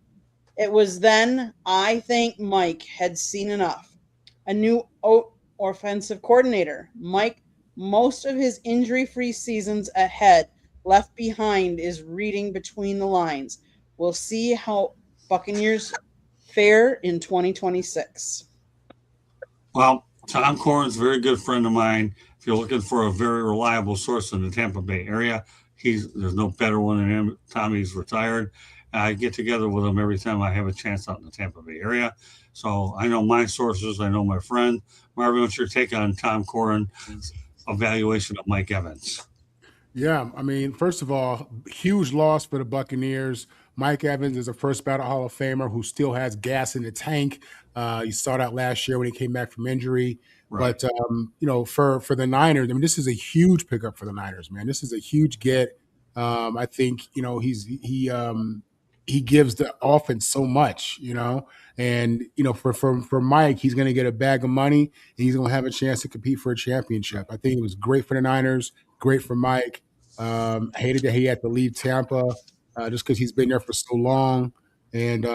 think Mike had seen enough. A new offensive coordinator. Mike, most of his injury-free seasons ahead left behind is reading between the lines. We'll see how Buccaneers fare in 2026. Well, Tom Corn's a very good friend of mine. If you're looking for a very reliable source in the Tampa Bay area, there's no better one than him. Tommy's retired. I get together with him every time I have a chance out in the Tampa Bay area. So I know my sources. I know my friend. Marvin, what's your take on Tom Corn's evaluation of Mike Evans? Yeah, I mean, first of all, huge loss for the Buccaneers. Mike Evans is a first ballot Hall of Famer who still has gas in the tank. You saw that last year when he came back from injury. Right. But for the Niners, I mean, this is a huge pickup for the Niners, man. This is a huge get. I think he gives the offense so much, and for Mike, he's going to get a bag of money and he's going to have a chance to compete for a championship. I think it was great for the Niners, great for Mike. I hated that he had to leave Tampa just because he's been there for so long. And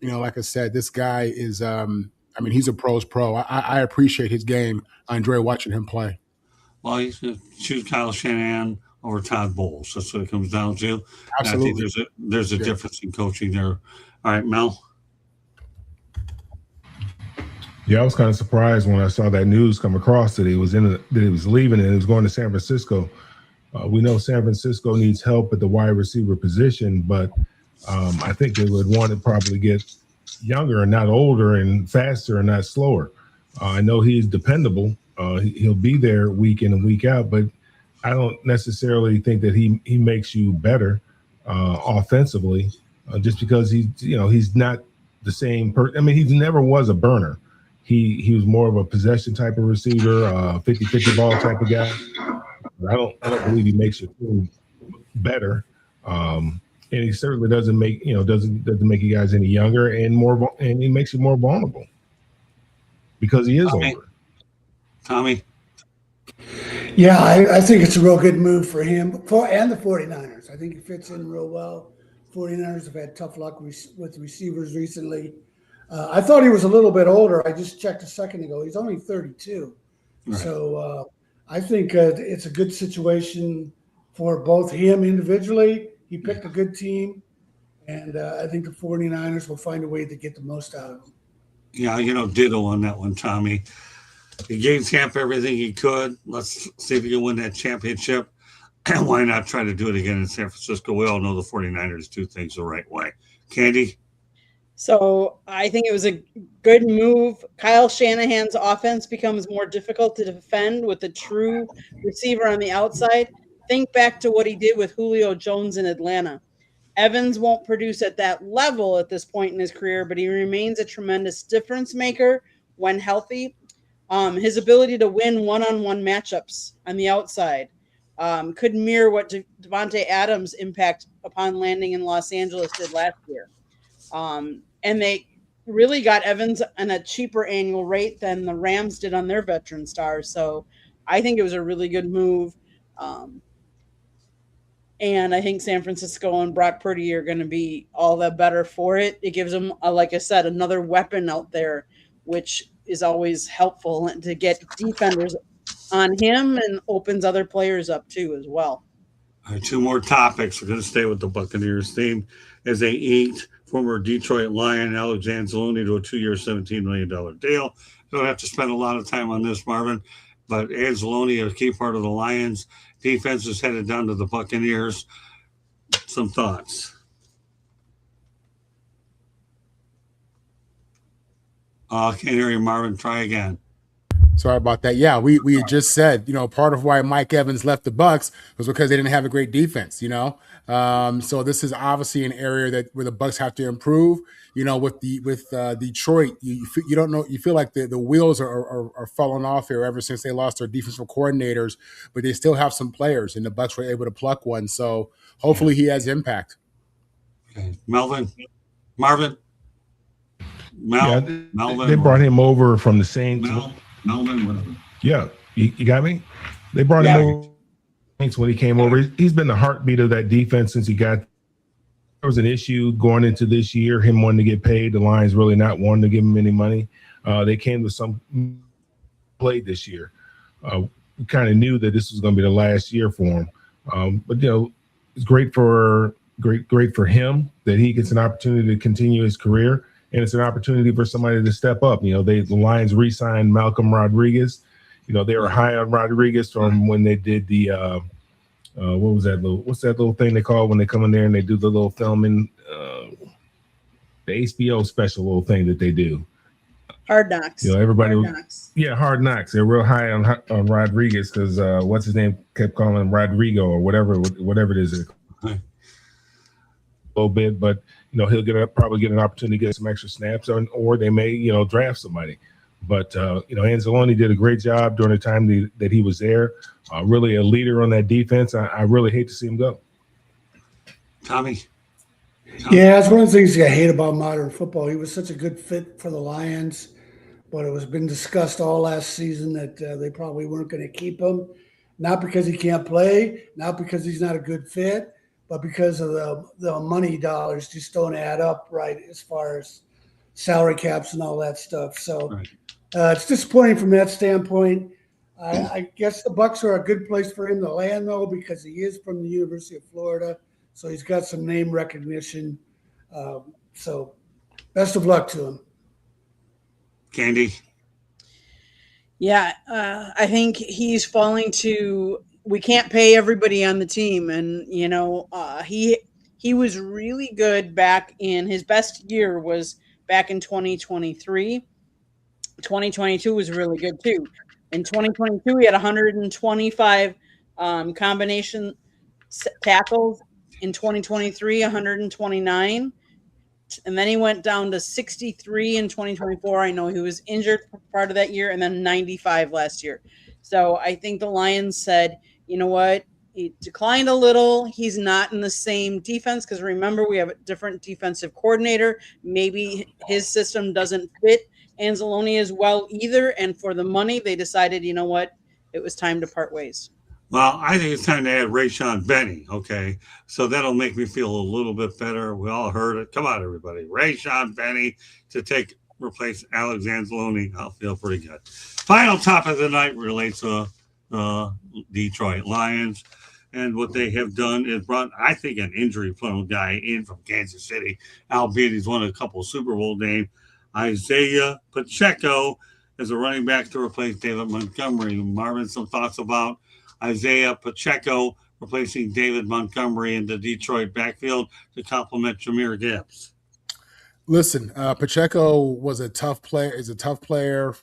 like I said, this guy is. I mean, he's a pro's pro. I appreciate his game. I enjoy watching him play. Well, you should choose Kyle Shanahan over Todd Bowles. That's what it comes down to. And I think Absolutely. there's a Yeah. difference in coaching there. All right, Mel. Yeah, I was kind of surprised when I saw that news come across that he was leaving and he was going to San Francisco. We know San Francisco needs help at the wide receiver position, but I think they would want to probably get younger and not older and faster and not slower. I know he's dependable. He'll be there week in and week out, but I don't necessarily think that he makes you better offensively just because he's not the same person. I mean, he never was a burner. He was more of a possession type of receiver, 50-50 ball type of guy. But I don't believe he makes you feel better. And he certainly doesn't make make you guys any younger and he makes you more vulnerable because he is older. Tommy. Yeah, I think it's a real good move for him and the 49ers. I think he fits in real well. 49ers have had tough luck with receivers recently. I thought he was a little bit older. I just checked a second ago. He's only 32. Right. So I think it's a good situation for both him individually. He picked a good team, and I think the 49ers will find a way to get the most out of him. Yeah, ditto on that one, Tommy. He gave Tampa everything he could. Let's see if he can win that championship. And why not try to do it again in San Francisco? We all know the 49ers do things the right way. Candy? So I think it was a good move. Kyle Shanahan's offense becomes more difficult to defend with a true receiver on the outside. Think back to what he did with Julio Jones in Atlanta. Evans won't produce at that level at this point in his career, but he remains a tremendous difference maker when healthy. His ability to win one-on-one matchups on the outside could mirror what Devontae Adams' impact upon landing in Los Angeles did last year. And they really got Evans on a cheaper annual rate than the Rams did on their veteran stars. So I think it was a really good move. And I think San Francisco and Brock Purdy are going to be all the better for it. It gives them, like I said, another weapon out there, which is always helpful to get defenders on him and opens other players up too as well. All right, two more topics. We're going to stay with the Buccaneers theme as they inked former Detroit Lion Alex Anzalone to a 2-year, $17 million deal. Don't have to spend a lot of time on this, Marvin, but Anzalone, a key part of the Lions defense, is headed down to the Buccaneers. Some thoughts? Can't hear you, Marvin. Try again. Sorry about that. Yeah, we had just said, part of why Mike Evans left the Bucs was because they didn't have a great defense, So this is obviously an area where the Bucs have to improve. With Detroit, you don't know, you feel like the wheels are falling off here ever since they lost their defensive coordinators, but they still have some players, and the Bucs were able to pluck one. So hopefully he has impact. Okay. Marvin. Melvin. They brought him over from the Saints. Melvin, whatever. Yeah, you got me? They brought him over when he came over. He's been the heartbeat of that defense since he got. There was an issue going into this year, him wanting to get paid. The Lions really not wanting to give him any money. They came to some play this year. We kind of knew that this was going to be the last year for him. But it's great for him that he gets an opportunity to continue his career. And it's an opportunity for somebody to step up. The Lions re-signed Malcolm Rodriguez. They were high on Rodriguez from when they did the what's that little thing they call when they come in there and they do the little filming, the HBO special little thing that they do. Hard Knocks. You know, everybody, Hard Knocks. yeah, Hard Knocks. They're real high on Rodriguez because what's his name kept calling him Rodrigo or whatever it is. A little bit, but you know he'll probably get an opportunity to get some extra snaps, or they may draft somebody. But Anzalone did a great job during the time that he was there. Really a leader on that defense. I really hate to see him go. Tommy. Yeah, that's one of the things I hate about modern football. He was such a good fit for the Lions, but it was been discussed all last season that they probably weren't going to keep him, not because he can't play, not because he's not a good fit, but because of the money dollars just don't add up right as far as salary caps and all that stuff. So it's disappointing from that standpoint. I guess the Bucs are a good place for him to land, though, because he is from the University of Florida. So he's got some name recognition. So best of luck to him. Candy. Yeah, I think he's falling to. We can't pay everybody on the team, and he was really good back in his best year was back in 2023. 2022 was really good too. In 2022, he had 125 combination tackles. In 2023, 129. And then he went down to 63 in 2024. I know he was injured for part of that year, and then 95 last year. So I think the Lions said, you know what? He declined a little. He's not in the same defense because remember, we have a different defensive coordinator. Maybe his system doesn't fit Anzalone as well either. And for the money, they decided, you know what? It was time to part ways. Well, I think it's time to add Rayshon Benny, okay? So that'll make me feel a little bit better. We all heard it. Come on, everybody. Rayshon Benny to replace Alex Anzalone. I'll feel pretty good. Final topic of the night relates to Detroit Lions. And what they have done is brought, I think, an injury-prone guy in from Kansas City, albeit he's won a couple of Super Bowl games. Isaiah Pacheco as a running back to replace David Montgomery. Marvin, some thoughts about Isaiah Pacheco replacing David Montgomery in the Detroit backfield to complement Jahmyr Gibbs. Listen, Pacheco was a tough player. Is a tough player,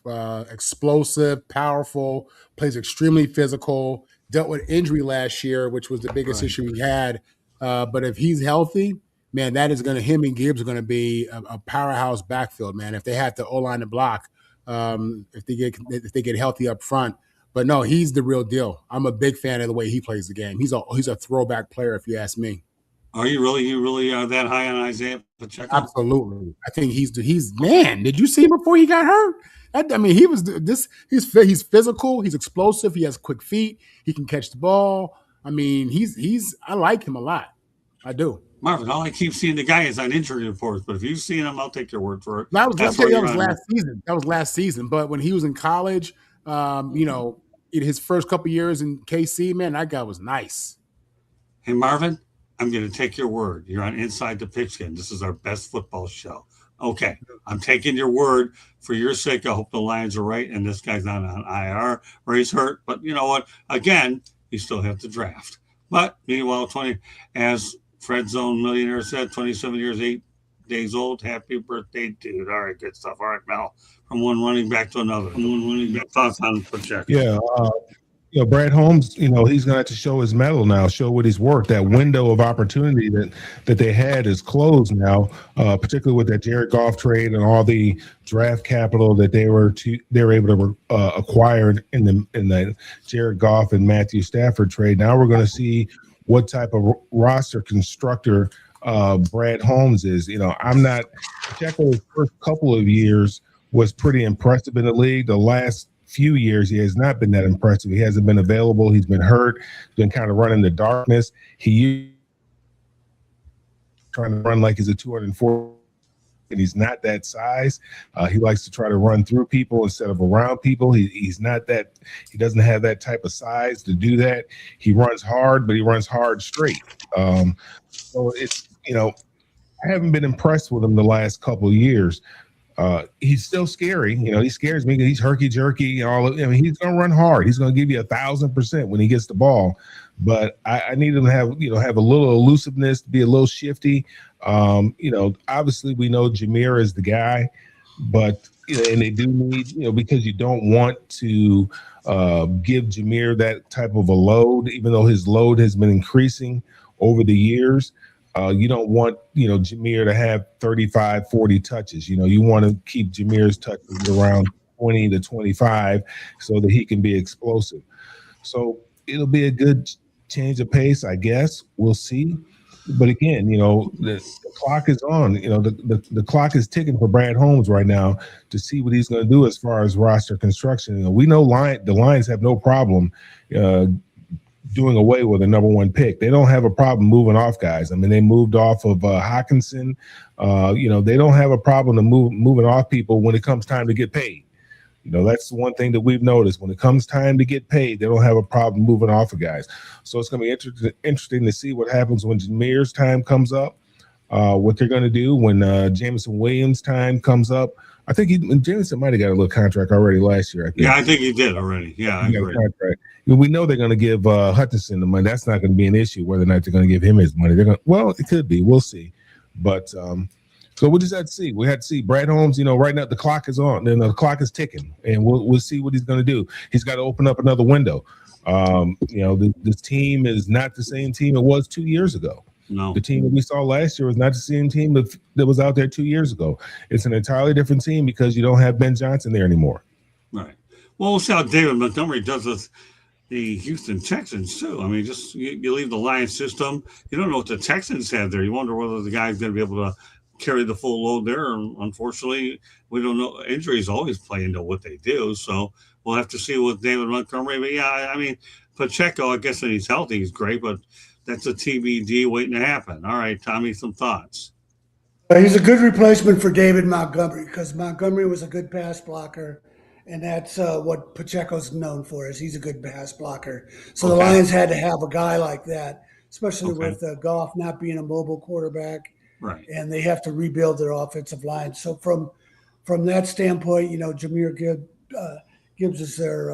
explosive, powerful, plays extremely physical. Dealt with injury last year, which was the biggest issue he had. But if he's healthy, man, that is going to him and Gibbs are going to be a powerhouse backfield, man. If they have to O-line the block, if they get healthy up front. But no, he's the real deal. I'm a big fan of the way he plays the game. He's a throwback player, if you ask me. Are you really are that high on Isaiah Pacheco? Absolutely. I think he's man. Did you see him before he got hurt? He's physical. He's explosive. He has quick feet. He can catch the ball. I mean, I like him a lot. I do. Marvin, all I keep seeing the guy is on injury reports, but if you've seen him, I'll take your word for it. That was last season. That was last season. But when he was in college, in his first couple years in KC, man, that guy was nice. Hey, Marvin, I'm going to take your word. You're on Inside the Pigskin. This is our best football show. Okay, I'm taking your word for your sake. I hope the Lions are right, and this guy's not on IR or he's hurt. But you know what? Again, you still have to draft. But meanwhile, as Fred Zone Millionaire said, 27 years, 8 days old. Happy birthday, dude. All right, good stuff. All right, Mel. From one running back to another. Thoughts on Pacheco? Yeah, Brad Holmes, he's going to have to show his mettle now, show what he's worth. That window of opportunity that they had is closed now, particularly with that Jared Goff trade and all the draft capital that they were able to acquire in the Jared Goff and Matthew Stafford trade. Now we're going to see what type of roster constructor Brad Holmes is. Pacheco's first couple of years was pretty impressive in the league. The last few years, he has not been that impressive. He hasn't been available. He's been hurt. He's been kind of running the darkness. He trying to run like he's a 240, and he's not that size. He likes to try to run through people instead of around people. He's not that. He doesn't have that type of size to do that. He runs hard, but he runs hard straight. So it's I haven't been impressed with him the last couple of years. He's still scary. He scares me because he's herky-jerky and he's going to run hard. He's going to give you 1,000% when he gets the ball. But I need him to have a little elusiveness, to be a little shifty. Obviously we know Jahmyr is the guy, but and they do need, because you don't want to give Jameer that type of a load, even though his load has been increasing over the years. You don't want, Jameer to have 35, 40 touches. You want to keep Jameer's touches around 20 to 25 so that he can be explosive. So it'll be a good change of pace, I guess. We'll see. But again, the clock is on. The clock is ticking for Brad Holmes right now to see what he's going to do as far as roster construction. We know the Lions have no problem doing away with a number one pick. They don't have a problem moving off guys. I mean, they moved off of Hockenson. They don't have a problem moving off people when it comes time to get paid. That's one thing that we've noticed. When it comes time to get paid, they don't have a problem moving off of guys. So it's going to be interesting to see what happens when Jameer's time comes up, what they're going to do when Jameson Williams' time comes up. I think Jameson might have got a little contract already last year. I think he did already. Yeah, I agree. We know they're going to give Hutchinson the money. That's not going to be an issue, whether or not they're going to give him his money. Well, it could be. We'll see. But so we just had to see. We had to see Brad Holmes. Right now the clock is on. The clock is ticking, and we'll see what he's going to do. He's got to open up another window. This team is not the same team it was 2 years ago. No, the team that we saw last year was not the same team that was out there 2 years ago. It's an entirely different team because you don't have Ben Johnson there anymore. Right. Well, we'll see how David Montgomery does with the Houston Texans too. I mean, just you leave the Lions system. You don't know what the Texans have there. You wonder whether the guy's going to be able to carry the full load there. And unfortunately, we don't know. Injuries always play into what they do. So we'll have to see with David Montgomery. But yeah, I mean, Pacheco, I guess when he's healthy, he's great, but that's a TBD waiting to happen. All right, Tommy, some thoughts. He's a good replacement for David Montgomery because Montgomery was a good pass blocker, and that's what Pacheco's known for. Is he's a good pass blocker. So the Lions had to have a guy like that, especially with Goff not being a mobile quarterback. Right. And they have to rebuild their offensive line. So from that standpoint, Jahmyr Gibbs is their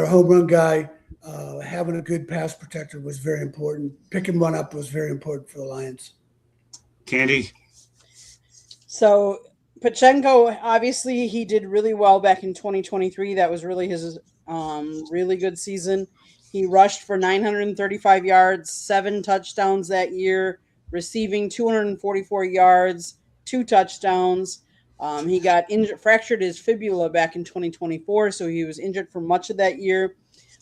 home run guy. Having a good pass protector was very important. Picking one up was very important for the Lions. Candy? So Pacheco, obviously, he did really well back in 2023. That was really his really good season. He rushed for 935 yards, 7 touchdowns that year, receiving 244 yards, 2 touchdowns. He got injured, fractured his fibula back in 2024, so he was injured for much of that year.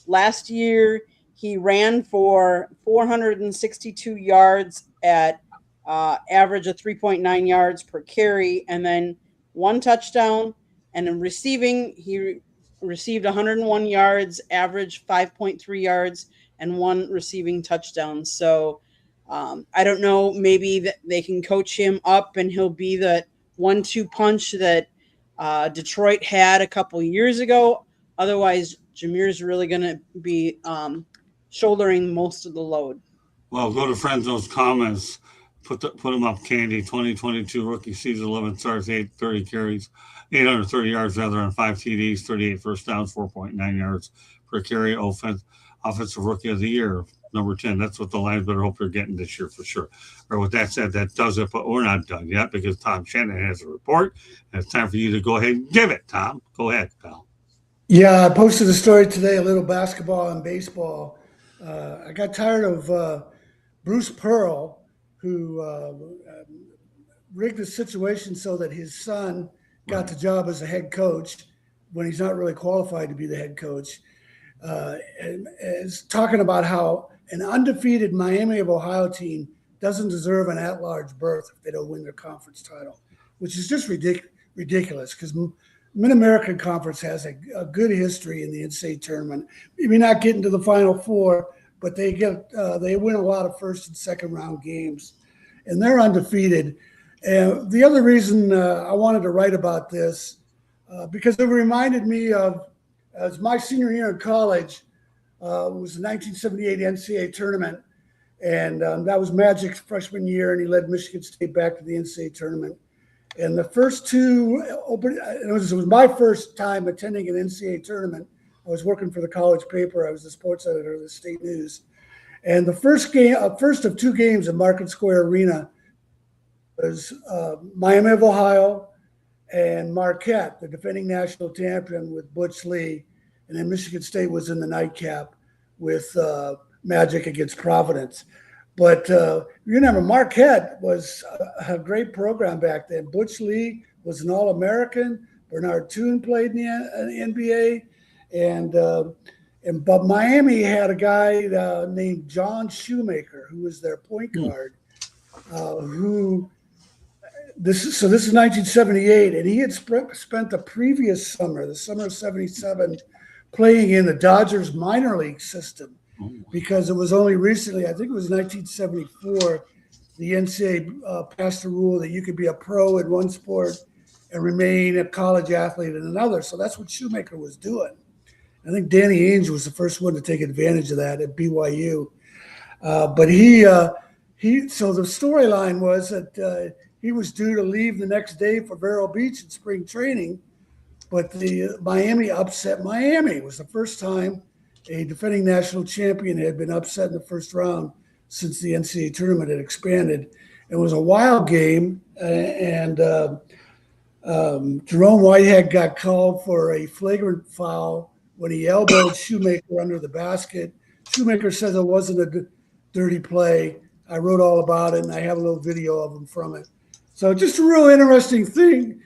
Last year, he ran for 462 yards at average of 3.9 yards per carry, and then 1 touchdown. And in receiving, he received 101 yards, average 5.3 yards, and 1 receiving touchdown. So I don't know, maybe that they can coach him up and he'll be that 1-2 punch that Detroit had a couple years ago. Otherwise, Jameer's really going to be shouldering most of the load. Well, go to Frenzo's comments. Put them up, Candy. 2022 rookie season, 11 starts, 830 carries, 830 yards rather on 5 TDs, 38 first downs, 4.9 yards per carry. Offensive rookie of the year, number 10. That's what the Lions better hope they're getting this year for sure. Or with that said, that does it, but we're not done yet because Tom Shannon has a report. And it's time for you to go ahead and give it, Tom. Go ahead, pal. Yeah, I posted a story today, a little basketball and baseball. I got tired of Bruce Pearl, who rigged the situation so that his son got the job as a head coach when he's not really qualified to be the head coach. And is talking about how an undefeated Miami of Ohio team doesn't deserve an at-large berth if they don't win their conference title, which is just ridiculous because Mid-American Conference has a good history in the NCAA tournament. Maybe not getting to the Final Four, but they win a lot of first and second round games, and they're undefeated. And the other reason I wanted to write about this because it reminded me of as my senior year in college was the 1978 NCAA tournament, and that was Magic's freshman year, and he led Michigan State back to the NCAA tournament. And the first two it was my first time attending an NCAA tournament. I was working for the college paper. I was the sports editor of the State News. And the first of 2 games at Market Square Arena was Miami of Ohio and Marquette, the defending national champion with Butch Lee, and then Michigan State was in the nightcap with Magic against Providence. But you remember, Marquette was a great program back then. Butch Lee was an All-American. Bernard Toon played in the NBA, but Miami had a guy named John Shoemaker, who was their point guard. This is 1978, and he had spent the previous summer, the summer of '77, playing in the Dodgers minor league system, because it was only recently, I think it was 1974, the NCAA passed a rule that you could be a pro in one sport and remain a college athlete in another. So that's what Shoemaker was doing. I think Danny Ainge was the first one to take advantage of that at BYU. But so the storyline was that he was due to leave the next day for Vero Beach in spring training, but the Miami upset Miami. It was the first time a defending national champion had been upset in the first round since the NCAA tournament had expanded. It was a wild game, and Jerome Whitehead got called for a flagrant foul when he elbowed Shoemaker under the basket. Shoemaker says it wasn't a dirty play. I wrote all about it, and I have a little video of him from it. So just a real interesting thing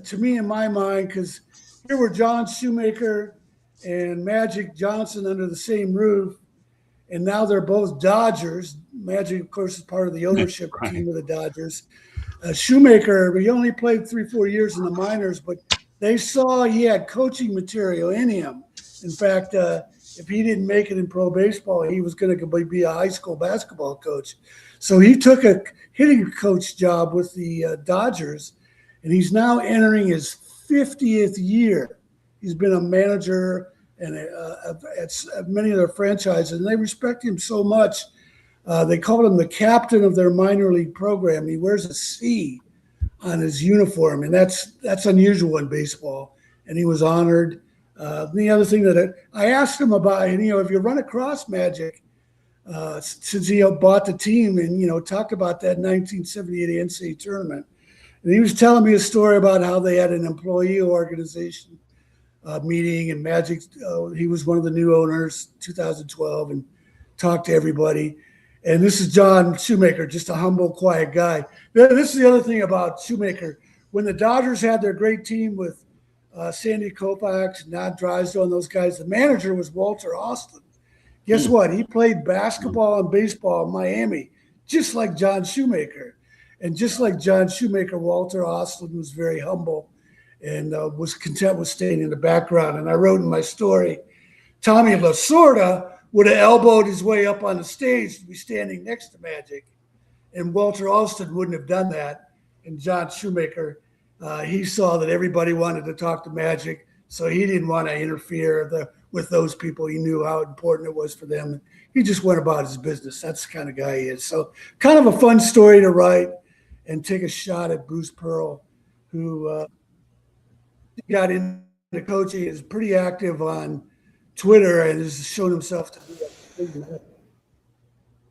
to me in my mind, because here were John Shoemaker and Magic Johnson under the same roof, and now they're both Dodgers. Magic, of course, is part of the ownership team of the Dodgers. Shoemaker, he only played 3-4 years in the minors, but they saw he had coaching material in him. In fact, if he didn't make it in pro baseball, he was going to be a high school basketball coach. So he took a hitting coach job with the Dodgers, and he's now entering his 50th year. He's been a manager and at many of their franchises, and they respect him so much. They call him the captain of their minor league program. He wears a C on his uniform, and that's unusual in baseball. And he was honored. The other thing that I asked him about, and if you run across Magic since he bought the team, and talked about that 1978 NCAA tournament, and he was telling me a story about how they had an employee organization meeting, and Magic, he was one of the new owners, 2012, and talked to everybody. And this is John Shoemaker, just a humble, quiet guy. This is the other thing about Shoemaker. When the Dodgers had their great team with Sandy Koufax, Nod Drysdale, and those guys, the manager was Walter Austin. Guess what? He played basketball and baseball in Miami, just like John Shoemaker. And just like John Shoemaker, Walter Austin was very humble and was content with staying in the background. And I wrote in my story, Tommy Lasorda would have elbowed his way up on the stage to be standing next to Magic, and Walter Austin wouldn't have done that. And John Shoemaker, he saw that everybody wanted to talk to Magic, so he didn't want to interfere with those people. He knew how important it was for them. He just went about his business. That's the kind of guy he is. So kind of a fun story to write and take a shot at Bruce Pearl, who got into coaching, is pretty active on Twitter and has shown himself to be a.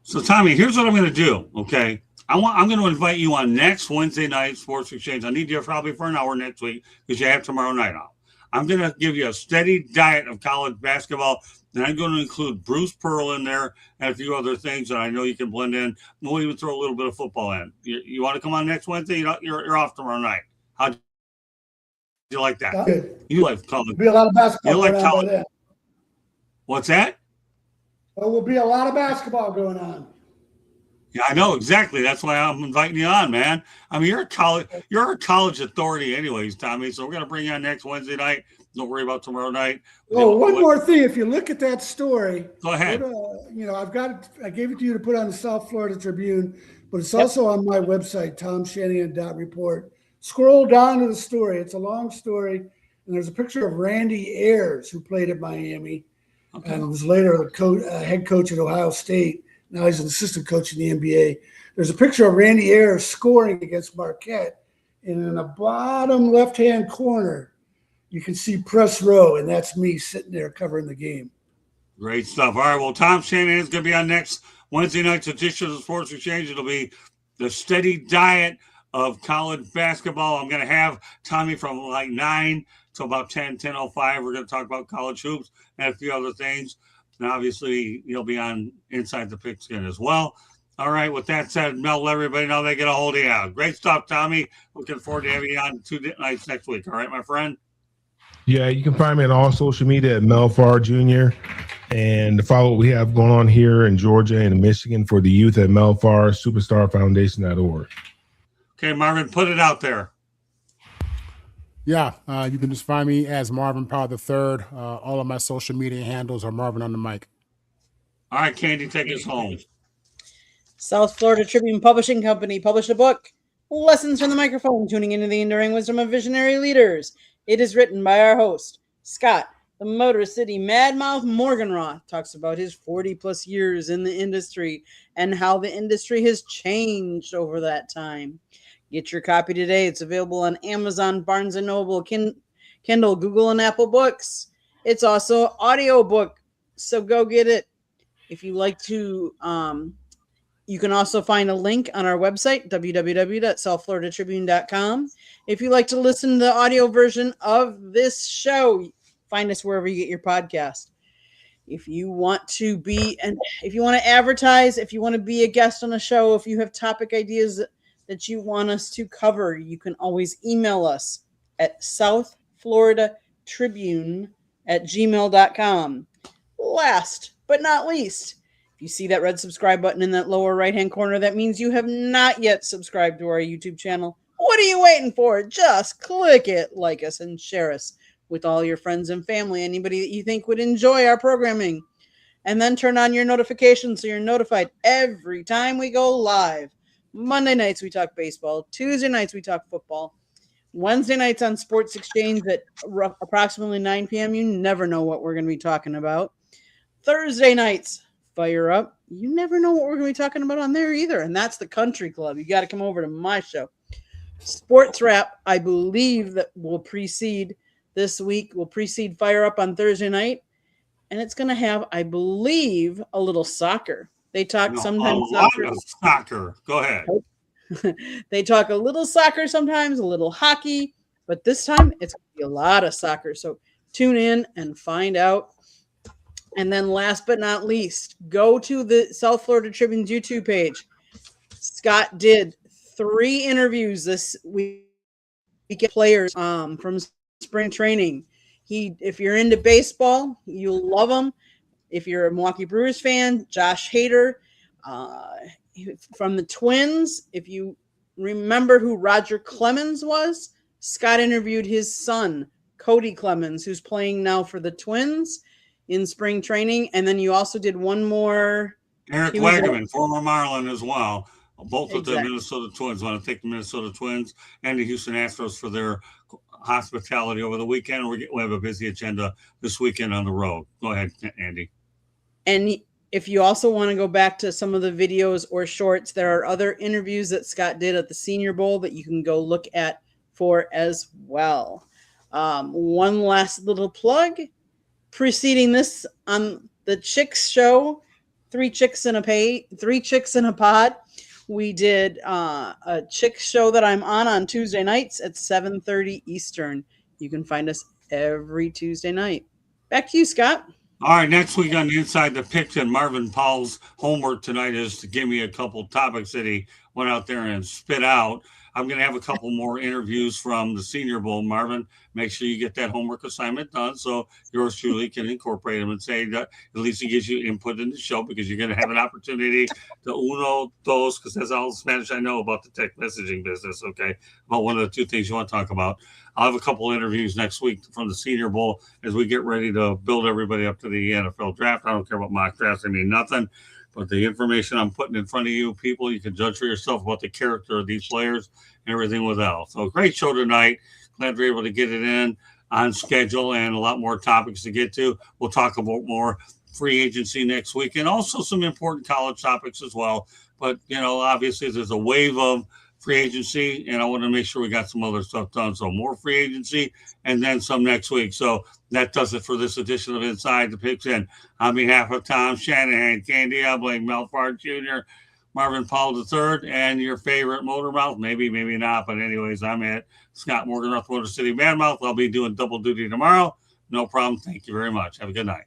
So Tommy, here's what I'm going to do. Okay, I'm going to invite you on next Wednesday night Sports Exchange. I need you probably for an hour next week because you have tomorrow night off. I'm going to give you a steady diet of college basketball, and I'm going to include Bruce Pearl in there and a few other things that I know you can blend in. We'll even throw a little bit of football in. You want to come on next Wednesday? You're off tomorrow night. How do you like that? Good. You like college? There'll be a lot of basketball. You like going on college? by then. What's that? There will be a lot of basketball going on. Yeah, I know exactly. That's why I'm inviting you on, man. I mean, you're a college authority, anyways, Tommy. So we're gonna bring you on next Wednesday night. Don't worry about tomorrow night. Oh, one more thing. If you look at that story, go ahead. I gave it to you to put on the South Florida Tribune, but it's also on my website, tomshanahan.report. Scroll down to the story. It's a long story, and there's a picture of Randy Ayers, who played at Miami, and was later the head coach at Ohio State. Now he's an assistant coach in the NBA. There's a picture of Randy Ayers scoring against Marquette, and in the bottom left-hand corner, you can see press row, and that's me sitting there covering the game. Great stuff. All right, well, Tom Shanahan's going to be on next Wednesday night's edition of the Sports Exchange. It'll be the steady diet of college basketball. I'm going to have Tommy from like 9 to about 10:05. We're going to talk about college hoops and a few other things. And obviously, you'll be on Inside the Pigskin as well. All right, with that said, Mel, let everybody know they get a hold of you. Great stuff, Tommy. Looking forward to having you on 2 nights next week. All right, my friend? Yeah, you can find me on all social media at Melfar Jr. And to follow what we have going on here in Georgia and Michigan for the youth at Melfar, superstarfoundation.org. Okay, Marvin, put it out there. Yeah, you can just find me as Marvin Powell III. All of my social media handles are Marvin on the mic. All right, Candy, take us home. South Florida Tribune Publishing Company published a book, Lessons from the Microphone, Tuning into the Enduring Wisdom of Visionary Leaders. It is written by our host, Scott, the Motor City Madmouth Morganroth, talks about his 40-plus years in the industry and how the industry has changed over that time. Get your copy today. It's available on Amazon, Barnes & Noble, Kindle, Google, and Apple Books. It's also an audiobook, so go get it. If you like to... you can also find a link on our website, www.southfloridatribune.com. If you like to listen to the audio version of this show, find us wherever you get your podcast. If you want to advertise, if you want to be a guest on a show, if you have topic ideas that you want us to cover, you can always email us at southfloridatribune@gmail.com. Last but not least, if you see that red subscribe button in that lower right-hand corner, that means you have not yet subscribed to our YouTube channel. What are you waiting for? Just click it, like us, and share us with all your friends and family, anybody that you think would enjoy our programming. And then turn on your notifications so you're notified every time we go live. Monday nights, we talk baseball. Tuesday nights, we talk football. Wednesday nights on Sports Exchange at approximately 9 p.m. You never know what we're going to be talking about. Thursday nights, fire up. You never know what we're going to be talking about on there either. And that's the Country Club. You got to come over to my show. Sports Wrap, I believe that will precede this week, will precede Fire Up on Thursday night. And it's going to have, I believe, a little soccer. They talk sometimes soccer. Go ahead. They talk a little soccer sometimes, a little hockey. But this time, it's going to be a lot of soccer. So tune in and find out. And then last but not least, go to the South Florida Tribune's YouTube page. Scott did 3 interviews this week with players from spring training. If you're into baseball, you'll love him. If you're a Milwaukee Brewers fan, Josh Hader. From the Twins, if you remember who Roger Clemens was, Scott interviewed his son, Cody Clemens, who's playing now for the Twins in spring training. And then you also did one more. Eric Wagaman, former Marlin as well. Both of the Minnesota Twins. I want to thank the Minnesota Twins and the Houston Astros for their hospitality over the weekend. We have a busy agenda this weekend on the road. Go ahead, Andy. And if you also want to go back to some of the videos or shorts, there are other interviews that Scott did at the Senior Bowl that you can go look at for as well. One last little plug. Preceding this on the Chicks show, 3 Chicks in a Pod. We did a Chicks show that I'm on Tuesday nights at 7:30 Eastern. You can find us every Tuesday night. Back to you, Scott. All right, next week on Inside the Pigskin, Marvin Powell's homework tonight is to give me a couple topics that he went out there and spit out. I'm going to have a couple more interviews from the Senior Bowl. Marvin, make sure you get that homework assignment done so yours truly can incorporate them and say that at least it gives you input in the show because you're going to have an opportunity to uno dos, because that's all the Spanish I know about the tech messaging business, okay, about one of the 2 things you want to talk about. I'll have a couple interviews next week from the Senior Bowl as we get ready to build everybody up to the NFL draft. I don't care about mock drafts. I mean, nothing. But the information I'm putting in front of you people, you can judge for yourself about the character of these players and everything without. So great show tonight. Glad we're able to get it in on schedule and a lot more topics to get to. We'll talk about more free agency next week and also some important college topics as well. But, obviously there's a wave of free agency, and I want to make sure we got some other stuff done. So more free agency and then some next week. So that does it for this edition of Inside the Pigskin. On behalf of Tom Shanahan, Candy Ebling, Melfar Jr., Marvin Powell III, and your favorite motor mouth. Maybe, maybe not. But anyways, I'm at Scott Morgan, North Motor City Man Mouth. I'll be doing double duty tomorrow. No problem. Thank you very much. Have a good night.